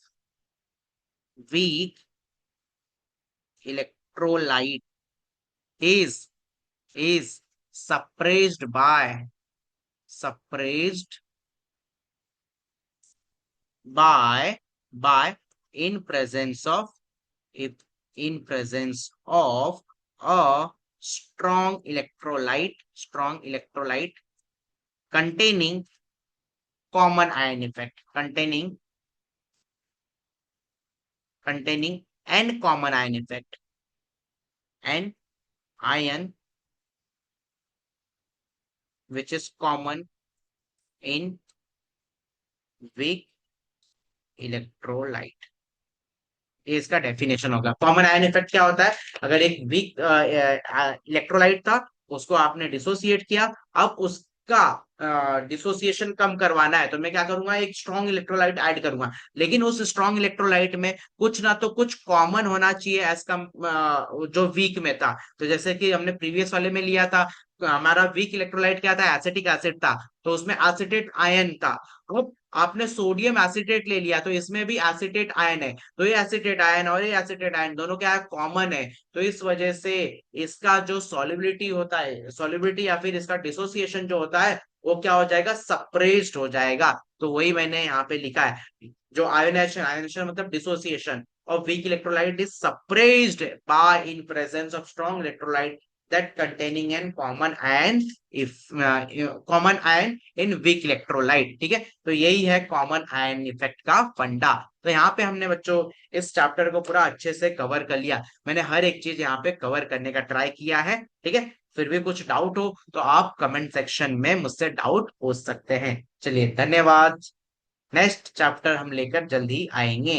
weak electrolyte is is suppressed suppressed by in presence of if in presence of a strong electrolyte containing common ion effect containing and common ion effect and ion which is common in weak electrolyte। ये इसका definition होगा। Common ion effect क्या होता है? अगर एक weak electrolyte था, उसको आपने डिसोसिएट किया, अब उसका डिसोसिएशन कम करवाना है तो मैं क्या करूंगा, एक स्ट्रॉन्ग इलेक्ट्रोलाइट ऐड करूंगा। लेकिन उस स्ट्रॉन्ग इलेक्ट्रोलाइट में कुछ ना तो कुछ कॉमन होना चाहिए एज कम जो वीक में था। तो जैसे कि हमने प्रीवियस वाले में लिया था, तो हमारा वीक इलेक्ट्रोलाइट क्या था, एसिटिक एसिड था, तो उसमें एसिटेट आयन था। अब आपने सोडियम एसिटेट ले लिया, तो इसमें भी एसिटेट आयन है, तो ये एसिटेट आयन और ये एसिटेट आयन दोनों क्या है, कॉमन है। तो इस वजह से इसका जो सॉल्युबिलिटी होता है, सॉल्युबिलिटी या फिर इसका डिसोसिएशन जो होता है, वो क्या हो जाएगा, सप्रेस्ड हो जाएगा। तो वही मैंने यहाँ पे लिखा है, जो आयोनाइजेशन, आयोनाइजेशन मतलब dissociation of weak electrolyte is suppressed by in presence of strong electrolyte that containing an common ion if common ion in weak electrolyte। ठीक है, तो यही है कॉमन आयन इफेक्ट का फंडा। तो यहाँ पे हमने बच्चों इस चैप्टर को पूरा अच्छे से कवर कर लिया। मैंने हर एक चीज यहाँ पे कवर करने का ट्राई किया है। ठीक है, फिर भी कुछ डाउट हो तो आप कमेंट सेक्शन में मुझसे डाउट पूछ सकते हैं। चलिए, धन्यवाद। नेक्स्ट चैप्टर हम लेकर जल्द ही आएंगे।